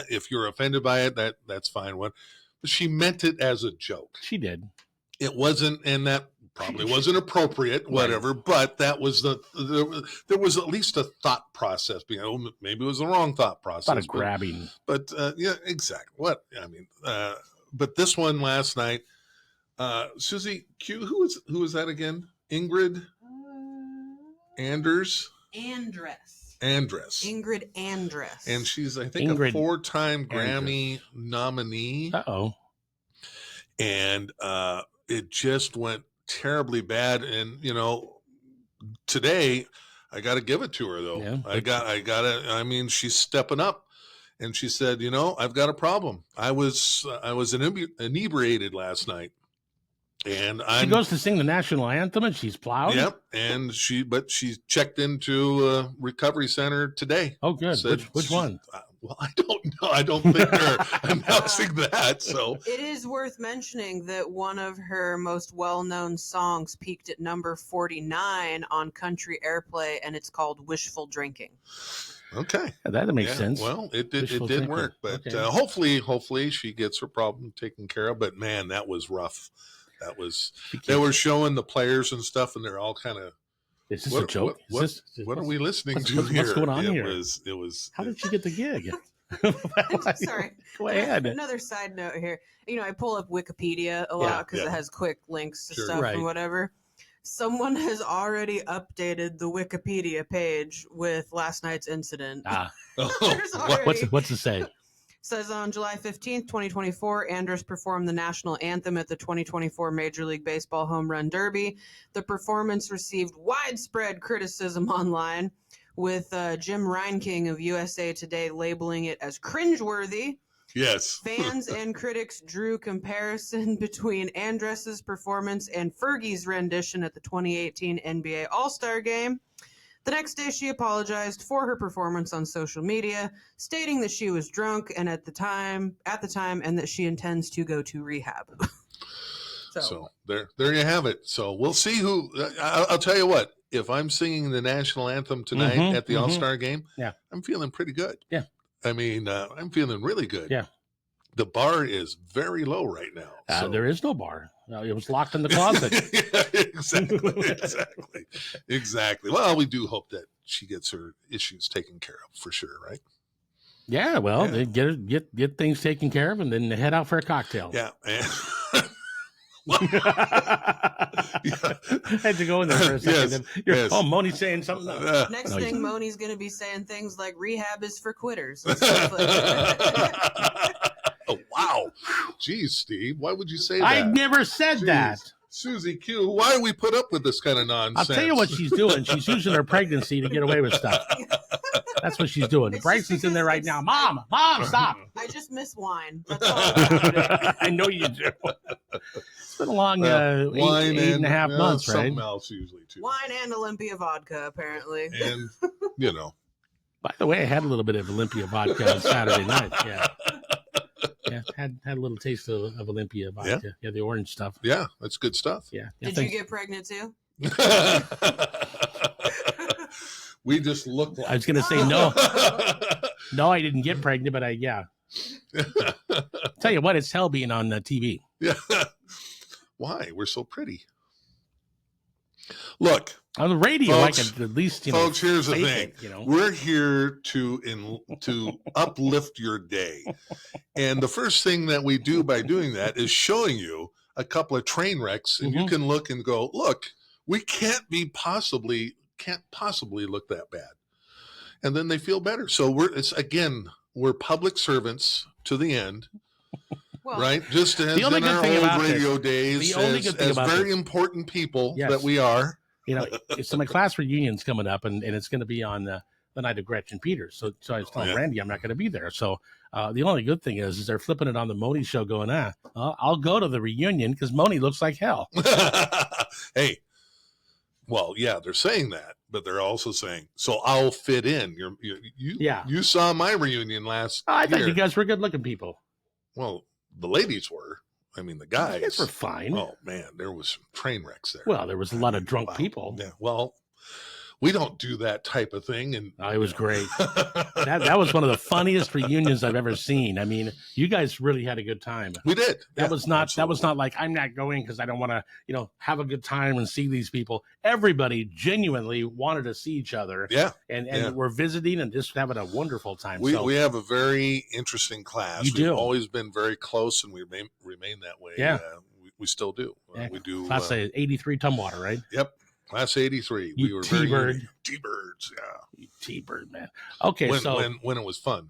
if you're offended by it, that's fine. But she meant it as a joke. She did. It wasn't, and that probably wasn't appropriate, whatever, but that was there was at least a thought process. Maybe it was the wrong thought process. Not a grabbing. But yeah, exactly. But this one last night, Susie Q, who was that again? Ingrid Andress. Ingrid Andress. And she's, I think, a 4-time Grammy nominee. And it just went terribly bad. And today I got to give it to her though. I mean, she's stepping up, and she said, I've got a problem. I was inebriated last night, and she goes to sing the national anthem and she's plowed. Yep. And she checked into a recovery center today. Oh, good. Which one? Well, I don't know. I don't think they're announcing that. So it is worth mentioning that one of her most well-known songs peaked at number 49 on country airplay, and it's called "Wishful Drinking." Okay, that makes sense. Well, it did work, but hopefully she gets her problem taken care of. But man, that was rough. They were showing the players and stuff, and they're all kind of. Is this a joke? What are we listening to here? What's going on here? It was. How did she get the gig? Sorry. Go ahead. Another side note here. I pull up Wikipedia a lot because it has quick links to stuff and whatever. Someone has already updated the Wikipedia page with last night's incident. What's it say? Says on July 15th, 2024, Andress performed the national anthem at the 2024 Major League Baseball Home Run Derby. The performance received widespread criticism online, with Jim Reinking of USA Today labeling it as cringeworthy. Yes. Fans and critics drew comparison between Andress's performance and Fergie's rendition at the 2018 NBA All-Star Game. The next day, she apologized for her performance on social media, stating that she was drunk and at the time, and that she intends to go to rehab. So there you have it. So we'll see who. I'll tell you what. If I'm singing the national anthem tonight at the All-Star game, I'm feeling pretty good. Yeah. I mean, I'm feeling really good. Yeah. The bar is very low right now. So. There is no bar. It was locked in the closet. Exactly. Well, we do hope that she gets her issues taken care of for sure, right? Yeah. Well, they get things taken care of, and then head out for a cocktail. Yeah. I had to go in there for a second. Oh, Mohney's saying something. Next thing, Mohney's going to be saying things like "rehab is for quitters." Oh, wow. Jeez, Steve, why would you say that? I never said that. Susie Q, why do we put up with this kind of nonsense? I'll tell you what she's doing. She's using her pregnancy to get away with stuff. That's what she's doing. Bryson's in there right now. Mom, stop. I just miss wine. That's all about it. I know you do. It's been a long 8.5 months, right? Something else usually, too. Wine and Olympia vodka, apparently. And, By the way, I had a little bit of Olympia vodka on Saturday night. Yeah. Yeah, had a little taste of Olympia vodka. Yeah, the orange stuff. Yeah, that's good stuff. Yeah. Did you get pregnant too? We just look like. I was going to say no. No, I didn't get pregnant, but tell you what, it's hell being on TV. Yeah. Why? We're so pretty. Look, On the radio, folks, I can at least, folks, here's the thing. It, We're here to uplift your day. And the first thing that we do by doing that is showing you a couple of train wrecks, and you can look and go, look, we can't possibly look that bad. And then they feel better. So we're public servants to the end. Well, right? Just as in our old radio days, as very important people that we are. So my class reunion's coming up, and it's going to be on the night of Gretchen Peters. So I was telling Randy I'm not going to be there. So the only good thing is they're flipping it on the Mohney show going, I'll go to the reunion because Mohney looks like hell. Hey, well, yeah, they're saying that, but they're also saying, so I'll fit in. You saw my reunion last year. I thought you guys were good-looking people. Well, the ladies were. I mean, the guys were fine. Oh, man, there was some train wrecks there. Well, there was a lot of drunk people. Yeah, well, we don't do that type of thing. And it was great. that was one of the funniest reunions I've ever seen. I mean, you guys really had a good time. We did. That was not like I'm not going because I don't want to, have a good time and see these people. Everybody genuinely wanted to see each other. Yeah. And we're visiting and just having a wonderful time. We have a very interesting class. We've always been very close, and we remain that way. Yeah. We still do. We do. Class 83 Tumwater, right? Yep. Class 83. We were T-Bird. T-Birds, yeah. T-Bird, man. Okay, when it was fun.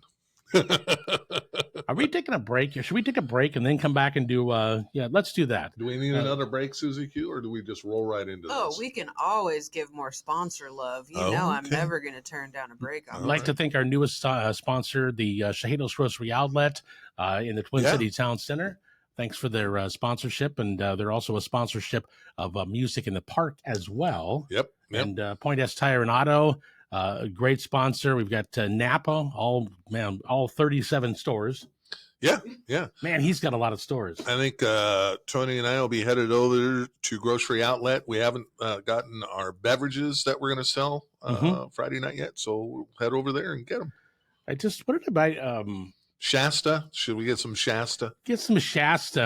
Are we taking a break? Should we take a break and then come back and do let's do that. Do we need another break, Susie Q, or do we just roll right into this? Oh, we can always give more sponsor love. I'm never going to turn down a break on I'd like to thank our newest sponsor, the Chehalis Grocery Outlet in the Twin City Town Center. Thanks for their sponsorship, and they're also a sponsorship of Music in the Park as well. Yep. And Point S Tire and Auto, a great sponsor. We've got Napa, all 37 stores. Yeah. Man, he's got a lot of stores. I think Tony and I will be headed over to Grocery Outlet. We haven't gotten our beverages that we're going to sell Friday night yet, so we'll head over there and get them. I just wanted to buy Shasta. Should we get some Shasta? Get some Shasta.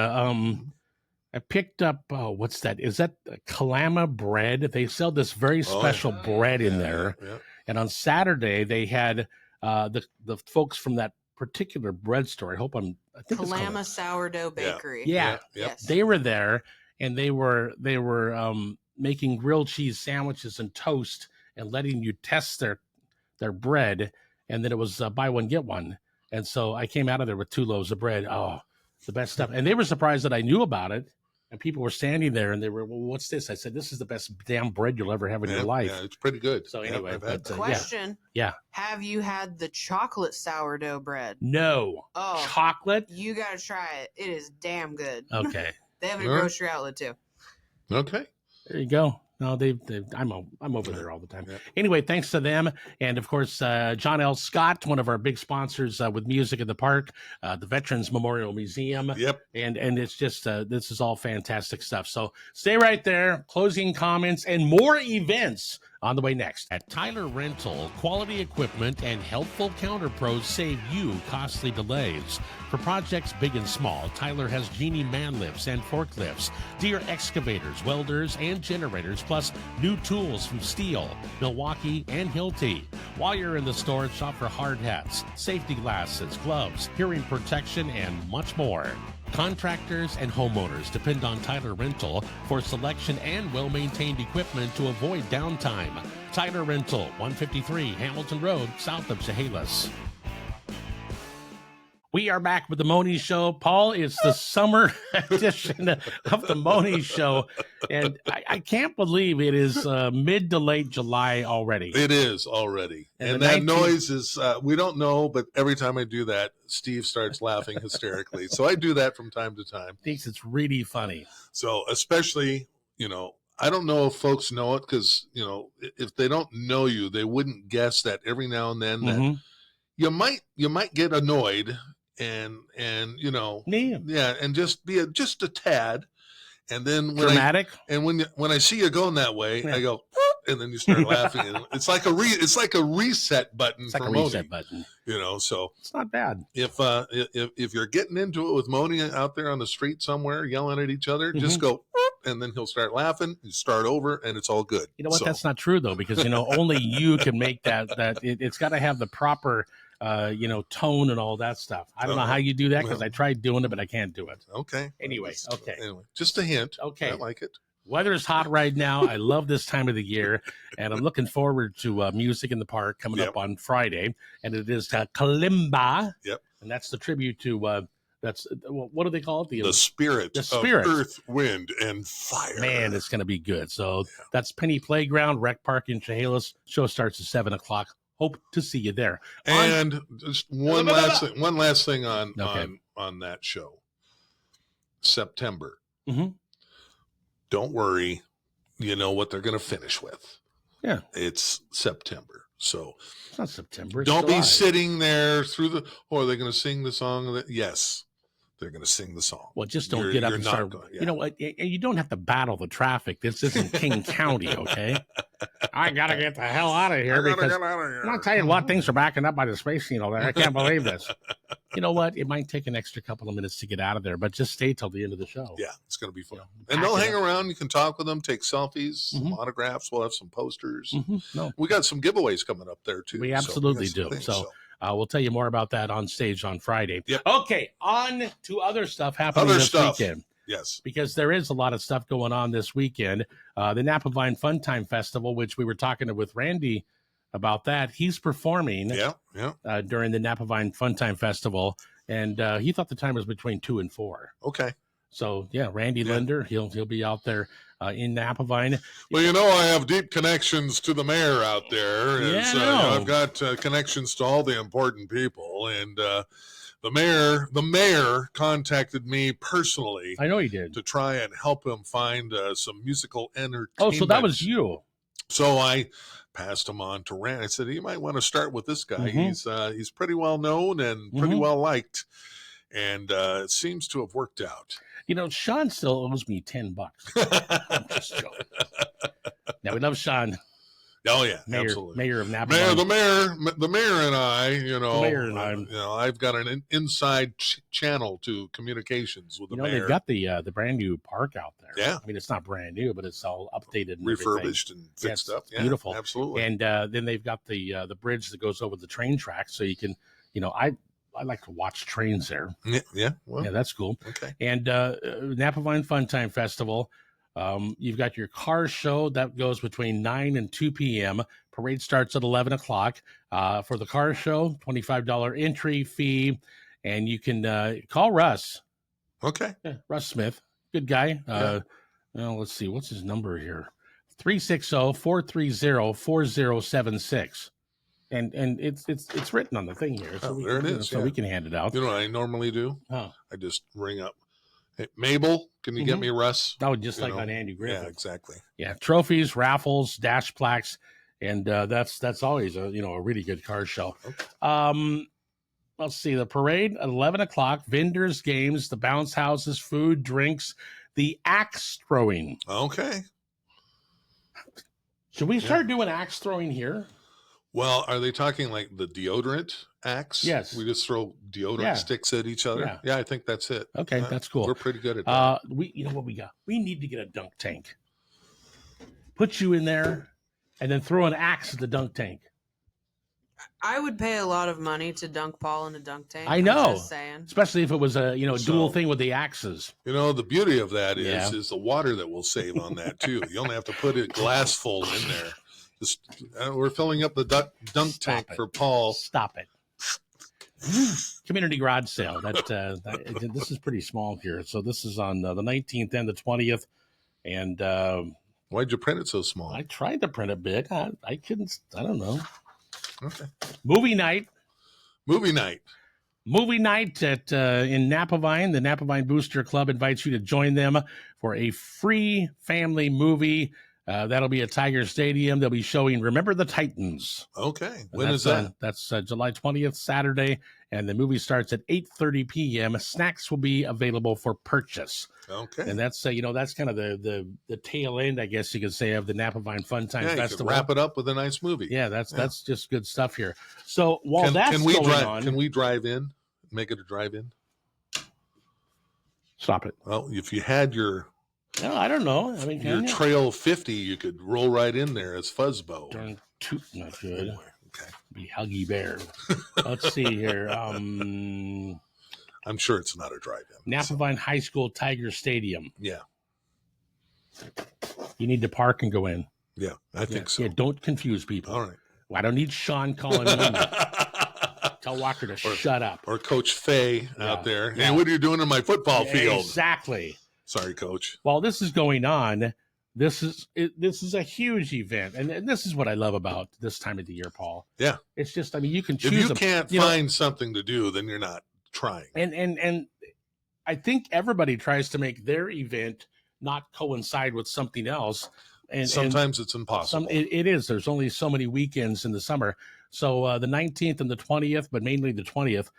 I picked up, what's that? Is that Kalama bread? They sell this very special bread in there. Yeah. And on Saturday, they had the folks from that particular bread store. I think Kalama Sourdough Bakery. Yeah. Yes. They were there, and they were making grilled cheese sandwiches and toast and letting you test their bread. And then it was buy one, get one. And so I came out of there with 2 loaves of bread. Oh, the best stuff. And they were surprised that I knew about it. And people were standing there and they were, well, what's this? I said, this is the best damn bread you'll ever have in your life. Yeah, it's pretty good. So anyway. Question. Yeah. Have you had the chocolate sourdough bread? No. Oh. Chocolate? You got to try it. It is damn good. Okay. They have a grocery outlet too. Okay. There you go. No, I'm over there all the time. Yep. Anyway, thanks to them. And of course, John L. Scott, one of our big sponsors with Music in the Park, the Veterans Memorial Museum. Yep. And it's just, this is all fantastic stuff. So stay right there. Closing comments and more events on the way next. At Tyler Rental, quality equipment and helpful counter pros save you costly delays. For projects big and small, Tyler has Genie man lifts and forklifts, Deere excavators, welders, and generators, plus new tools from Steel, Milwaukee, and Hilti. While you're in the store, shop for hard hats, safety glasses, gloves, hearing protection, and much more. Contractors and homeowners depend on Tyler Rental for selection and well-maintained equipment to avoid downtime. Tyler Rental, 153 Hamilton Road, south of Chehalis. We are back with the Mohney Show. Paul, it's the summer edition of the Mohney Show, and I can't believe it is mid to late July already. It is already. And that noise is, we don't know, but every time I do that, Steve starts laughing hysterically. So I do that from time to time. Thinks it's really funny. So especially, I don't know if folks know it because, if they don't know you, they wouldn't guess that every now and then that you might get annoyed and and just be just a tad, and then when dramatic. When I see you going that way, I go, and then you start laughing, and it's like a reset button. It's like for a reset Mohney, button. So it's not bad. If you're getting into it with Mohney out there on the street somewhere yelling at each other, just go and then he'll start laughing, you start over, and it's all good. You know what? That's not true though, because only you can make that. It's got to have the proper tone and all that stuff. I don't know how you do that because I tried doing it, but I can't do it. Okay. Anyway, just a hint. Okay. I like it. Weather is hot right now. I love this time of the year, and I'm looking forward to Music in the Park coming up on Friday, and it is Kalimba. Yep. And that's the tribute to what do they call it? The spirit of earth, wind, and fire. Man, it's going to be good. So that's Penny Playground, Rec Park in Chehalis. Show starts at 7:00. Hope to see you there. And just one last thing on that show. September. Mm-hmm. Don't worry. You know what they're going to finish with. Yeah. It's September. So it's not September. Don't be sitting there are they going to sing the song? Yes, they're going to sing the song. Well, just don't get up and start. You know what? You don't have to battle the traffic. This isn't King County, okay? I got to get the hell out of here because I'll tell you what, things are backing up by the space needle there. I can't believe this. You know what? It might take an extra couple of minutes to get out of there, but just stay till the end of the show. Yeah, it's going to be fun. And they'll hang around. You can talk with them, take selfies, some autographs. We'll have some posters. No. We got some giveways coming up there, too. We absolutely do. So we'll tell you more about that on stage on Friday. Yep. Okay, on to other stuff happening this weekend. Yes. Because there is a lot of stuff going on this weekend. The Napa Vine Fun Time Festival, which we were talking with Randy about that. He's performing during the Napa Vine Fun Time Festival, and he thought the time was between 2 and 4. Okay. So, Randy Linder, he'll be out there in Napa Vine. Well, I have deep connections to the mayor out there. I've got connections to all the important people, and the mayor contacted me personally. I know he did. To try and help him find some musical entertainment. Oh, so that was you. So I passed him on to Rand. I said, you might want to start with this guy. He's pretty well known and pretty well liked. And it seems to have worked out. Sean still owes me $10. I'm just joking. Now, we love Sean. Oh yeah, absolutely. Mayor of Napa. The mayor and I, I've got an inside channel to communications with the mayor. They've got the brand new park out there. Yeah, I mean it's not brand new, but it's all updated, and refurbished, and fixed up. Yeah, beautiful, absolutely. And then they've got the bridge that goes over the train tracks, so you can, I like to watch trains there. Yeah, well, that's cool. Okay. And Napa Vine Fun Time Festival. You've got your car show that goes between 9 and 2 p.m. Parade starts at 11 o'clock. For the car show, $25 entry fee. And you can call Russ. Okay. Yeah, Russ Smith. Good guy. Let's see. What's his number here? 360-430-4076. And it's written on the thing here. So there it is. So we can hand it out. You know what I normally do? Huh. I just ring up. Hey, Mabel, can you get me Russ? Oh, just like on Andy Griffith. Yeah, exactly. Yeah, trophies, raffles, dash plaques, and that's always a really good car show. Okay. Let's see, the parade at 11 o'clock, vendors, games, the bounce houses, food, drinks, the axe throwing. Okay. Should we start doing axe throwing here? Well, are they talking like the deodorant axe? Yes. We just throw deodorant sticks at each other? Yeah, I think that's it. Okay, that's cool. We're pretty good at that. You know what we got? We need to get a dunk tank. Put you in there and then throw an axe at the dunk tank. I would pay a lot of money to dunk Paul in a dunk tank. I know. I'm just saying. Especially if it was a dual thing with the axes. The beauty of that is the water that we'll save on that too. You only have to put a glass full in there. We're filling up the dunk tank for Paul. Stop it. Community garage sale. This is pretty small here. So this is on the 19th and the 20th. And why'd you print it so small? I tried to print it big. I couldn't. I don't know. Okay. Movie night at in Napa Vine. The Napa Vine Booster Club invites you to join them for a free family movie. That'll be at Tiger Stadium. They'll be showing Remember the Titans. Okay. When is that? That's July 20th, Saturday, and the movie starts at 8:30 p.m. Snacks will be available for purchase. Okay. And that's that's kind of the tail end, I guess you could say, of the Napa Vine Fun Time Festival. You could wrap it up with a nice movie. Yeah, that's just good stuff here. So while can we drive in? Make it a drive-in? Stop it. Well, if you had your No, I don't know. I mean, your Trail 50, you could roll right in there as Fuzzbo. Darn toot, not good. Anyway, okay. Be Huggy Bear. Let's see here. I'm sure it's not a drive-in. Napavine High School Tiger Stadium. Yeah. You need to park and go in. Yeah, I think so. Yeah, don't confuse people. All right. Well, I don't need Sean calling me. Tell Walker to shut up. Or Coach Fay out there. Yeah. Hey, what are you doing in my football field? Exactly. Sorry, Coach. While this is going on, this is a huge event, and this is what I love about this time of the year, Paul. Yeah, it's just, I mean, you can choose. If you can't find something to do, then you're not trying. And I think everybody tries to make their event not coincide with something else. And sometimes it's impossible. It is. There's only so many weekends in the summer. So the 19th and the 20th, but mainly the 20th,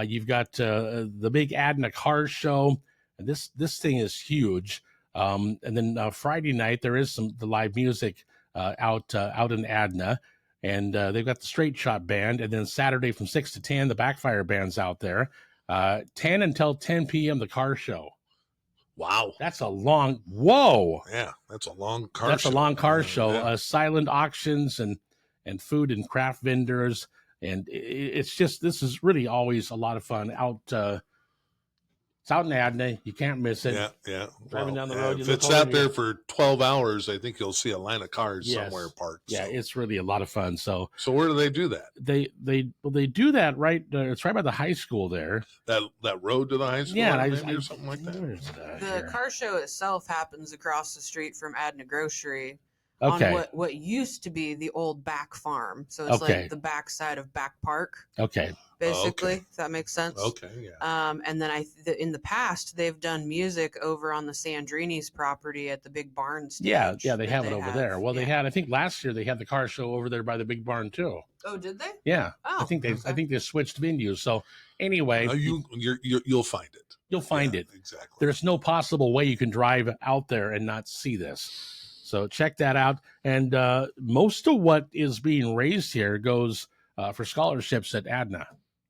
you've got the big Adna Car Show. And this thing is huge. And then Friday night, there is the live music out in Adna. And they've got the Straight Shot Band. And then Saturday from 6 to 10, the Backfire Band's out there. 10 until 10 p.m., the car show. Wow. That's a long, whoa. Yeah, that's a long car show. That's a long car show. Yeah. Silent auctions and food and craft vendors. And it's just, this is really always a lot of fun out. It's out in Adna. You can't miss it. Yeah. Driving down the road. If it's out there for 12 hours, I think you'll see a line of cars somewhere parked. Yeah, it's really a lot of fun. So where do they do that? They do that right. It's right by the high school there. That road to the high school. Yeah, or something like that. The car show itself happens across the street from Adna Grocery. Okay. On what used to be the old back farm. So it's like the back side of Back Park. Okay. Basically, if that makes sense. Okay, yeah. And then in the past, they've done music over on the Sandrini's property at the Big Barn stage. Yeah, they have it over there. Well, they had, I think last year they had the car show over there by the Big Barn too. Oh, did they? Yeah. Oh, I think they switched venues. So anyway, you'll find it. You'll find it. Exactly. There's no possible way you can drive out there and not see this. So check that out. And most of what is being raised here goes for scholarships at Adna.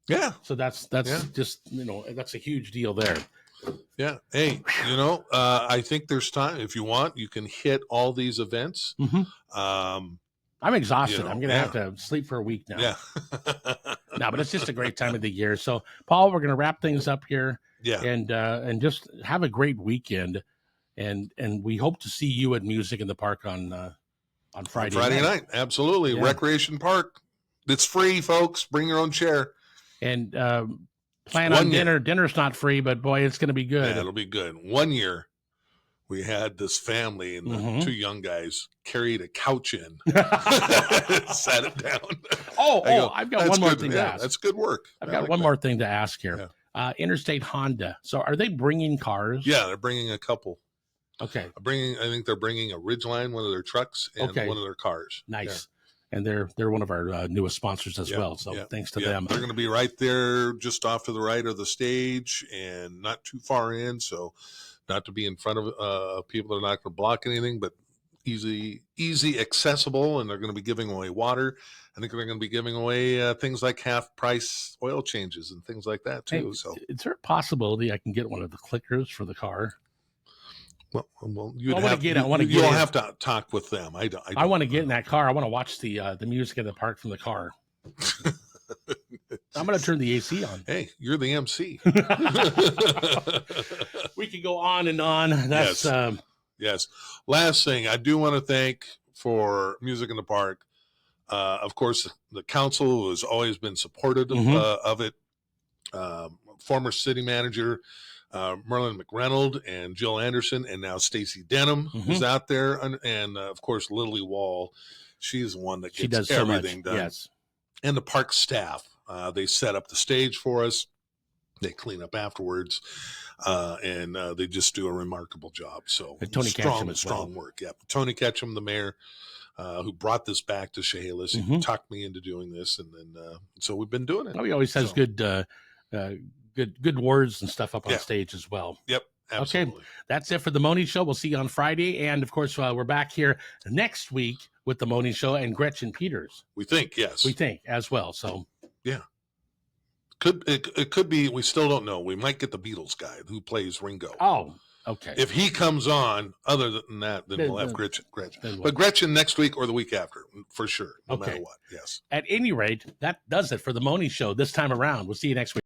Yeah. So that's just, that's a huge deal there. Yeah. Hey, I think there's time. If you want, you can hit all these events. Mm-hmm. I'm exhausted. I'm going to have to sleep for a week now. Yeah. No, but it's just a great time of the year. So, Paul, we're going to wrap things up here. Yeah. And just have a great weekend. And we hope to see you at Music in the Park on Friday night. Absolutely. Yeah. Recreation Park. It's free, folks. Bring your own chair. And plan on dinner. Dinner's not free, but boy, it's going to be good. Yeah, it'll be good. 1 year, we had this family and the two young guys carried a couch in, sat it down. I've got one more thing to ask. That's good work. I've got one more thing to ask here. Yeah. Interstate Honda. So are they bringing cars? Yeah, they're bringing a couple. Okay. I think they're bringing a Ridgeline, one of their trucks, and one of their cars. Nice. Yeah. And they're one of our newest sponsors as well. So thanks to them. They're going to be right there just off to the right of the stage and not too far in. So not to be in front of people that are not going to block anything, but easy accessible. And they're going to be giving away water. I think they're going to be giving away things like half price oil changes and things like that too. Hey, so is there a possibility I can get one of the clickers for the car? Well, you'll have to talk with them. I want to get in that car. I want to watch the music in the park from the car. I'm going to turn the AC on. Hey, you're the MC. We could go on and on. That's yes. Last thing, I do want to thank for Music in the Park. Of course, the council has always been supportive of it. Former city manager Merlin McReynolds and Jill Anderson, and now Stacy Denham is out there, and of course Lily Wall. She's the one that gets everything done. Yes, and the park staff. They set up the stage for us. They clean up afterwards, and they just do a remarkable job. So Tony Ketchum strong work. Yeah, Tony Ketchum, the mayor, who brought this back to Chehalis, he talked me into doing this, and then so we've been doing it. He always has good words and stuff up on stage as well. Yep. Absolutely. Okay, that's it for the Mohney Show. We'll see you on Friday. And of course, we're back here next week with the Mohney Show and Gretchen Peters. We think, yes. We think as well. So yeah. It could be, we still don't know. We might get the Beatles guy who plays Ringo. Oh, Okay. If he comes on, other than that, then we'll have Gretchen. But Gretchen next week or the week after, for sure, no matter what. Yes. At any rate, that does it for the Mohney Show this time around. We'll see you next week.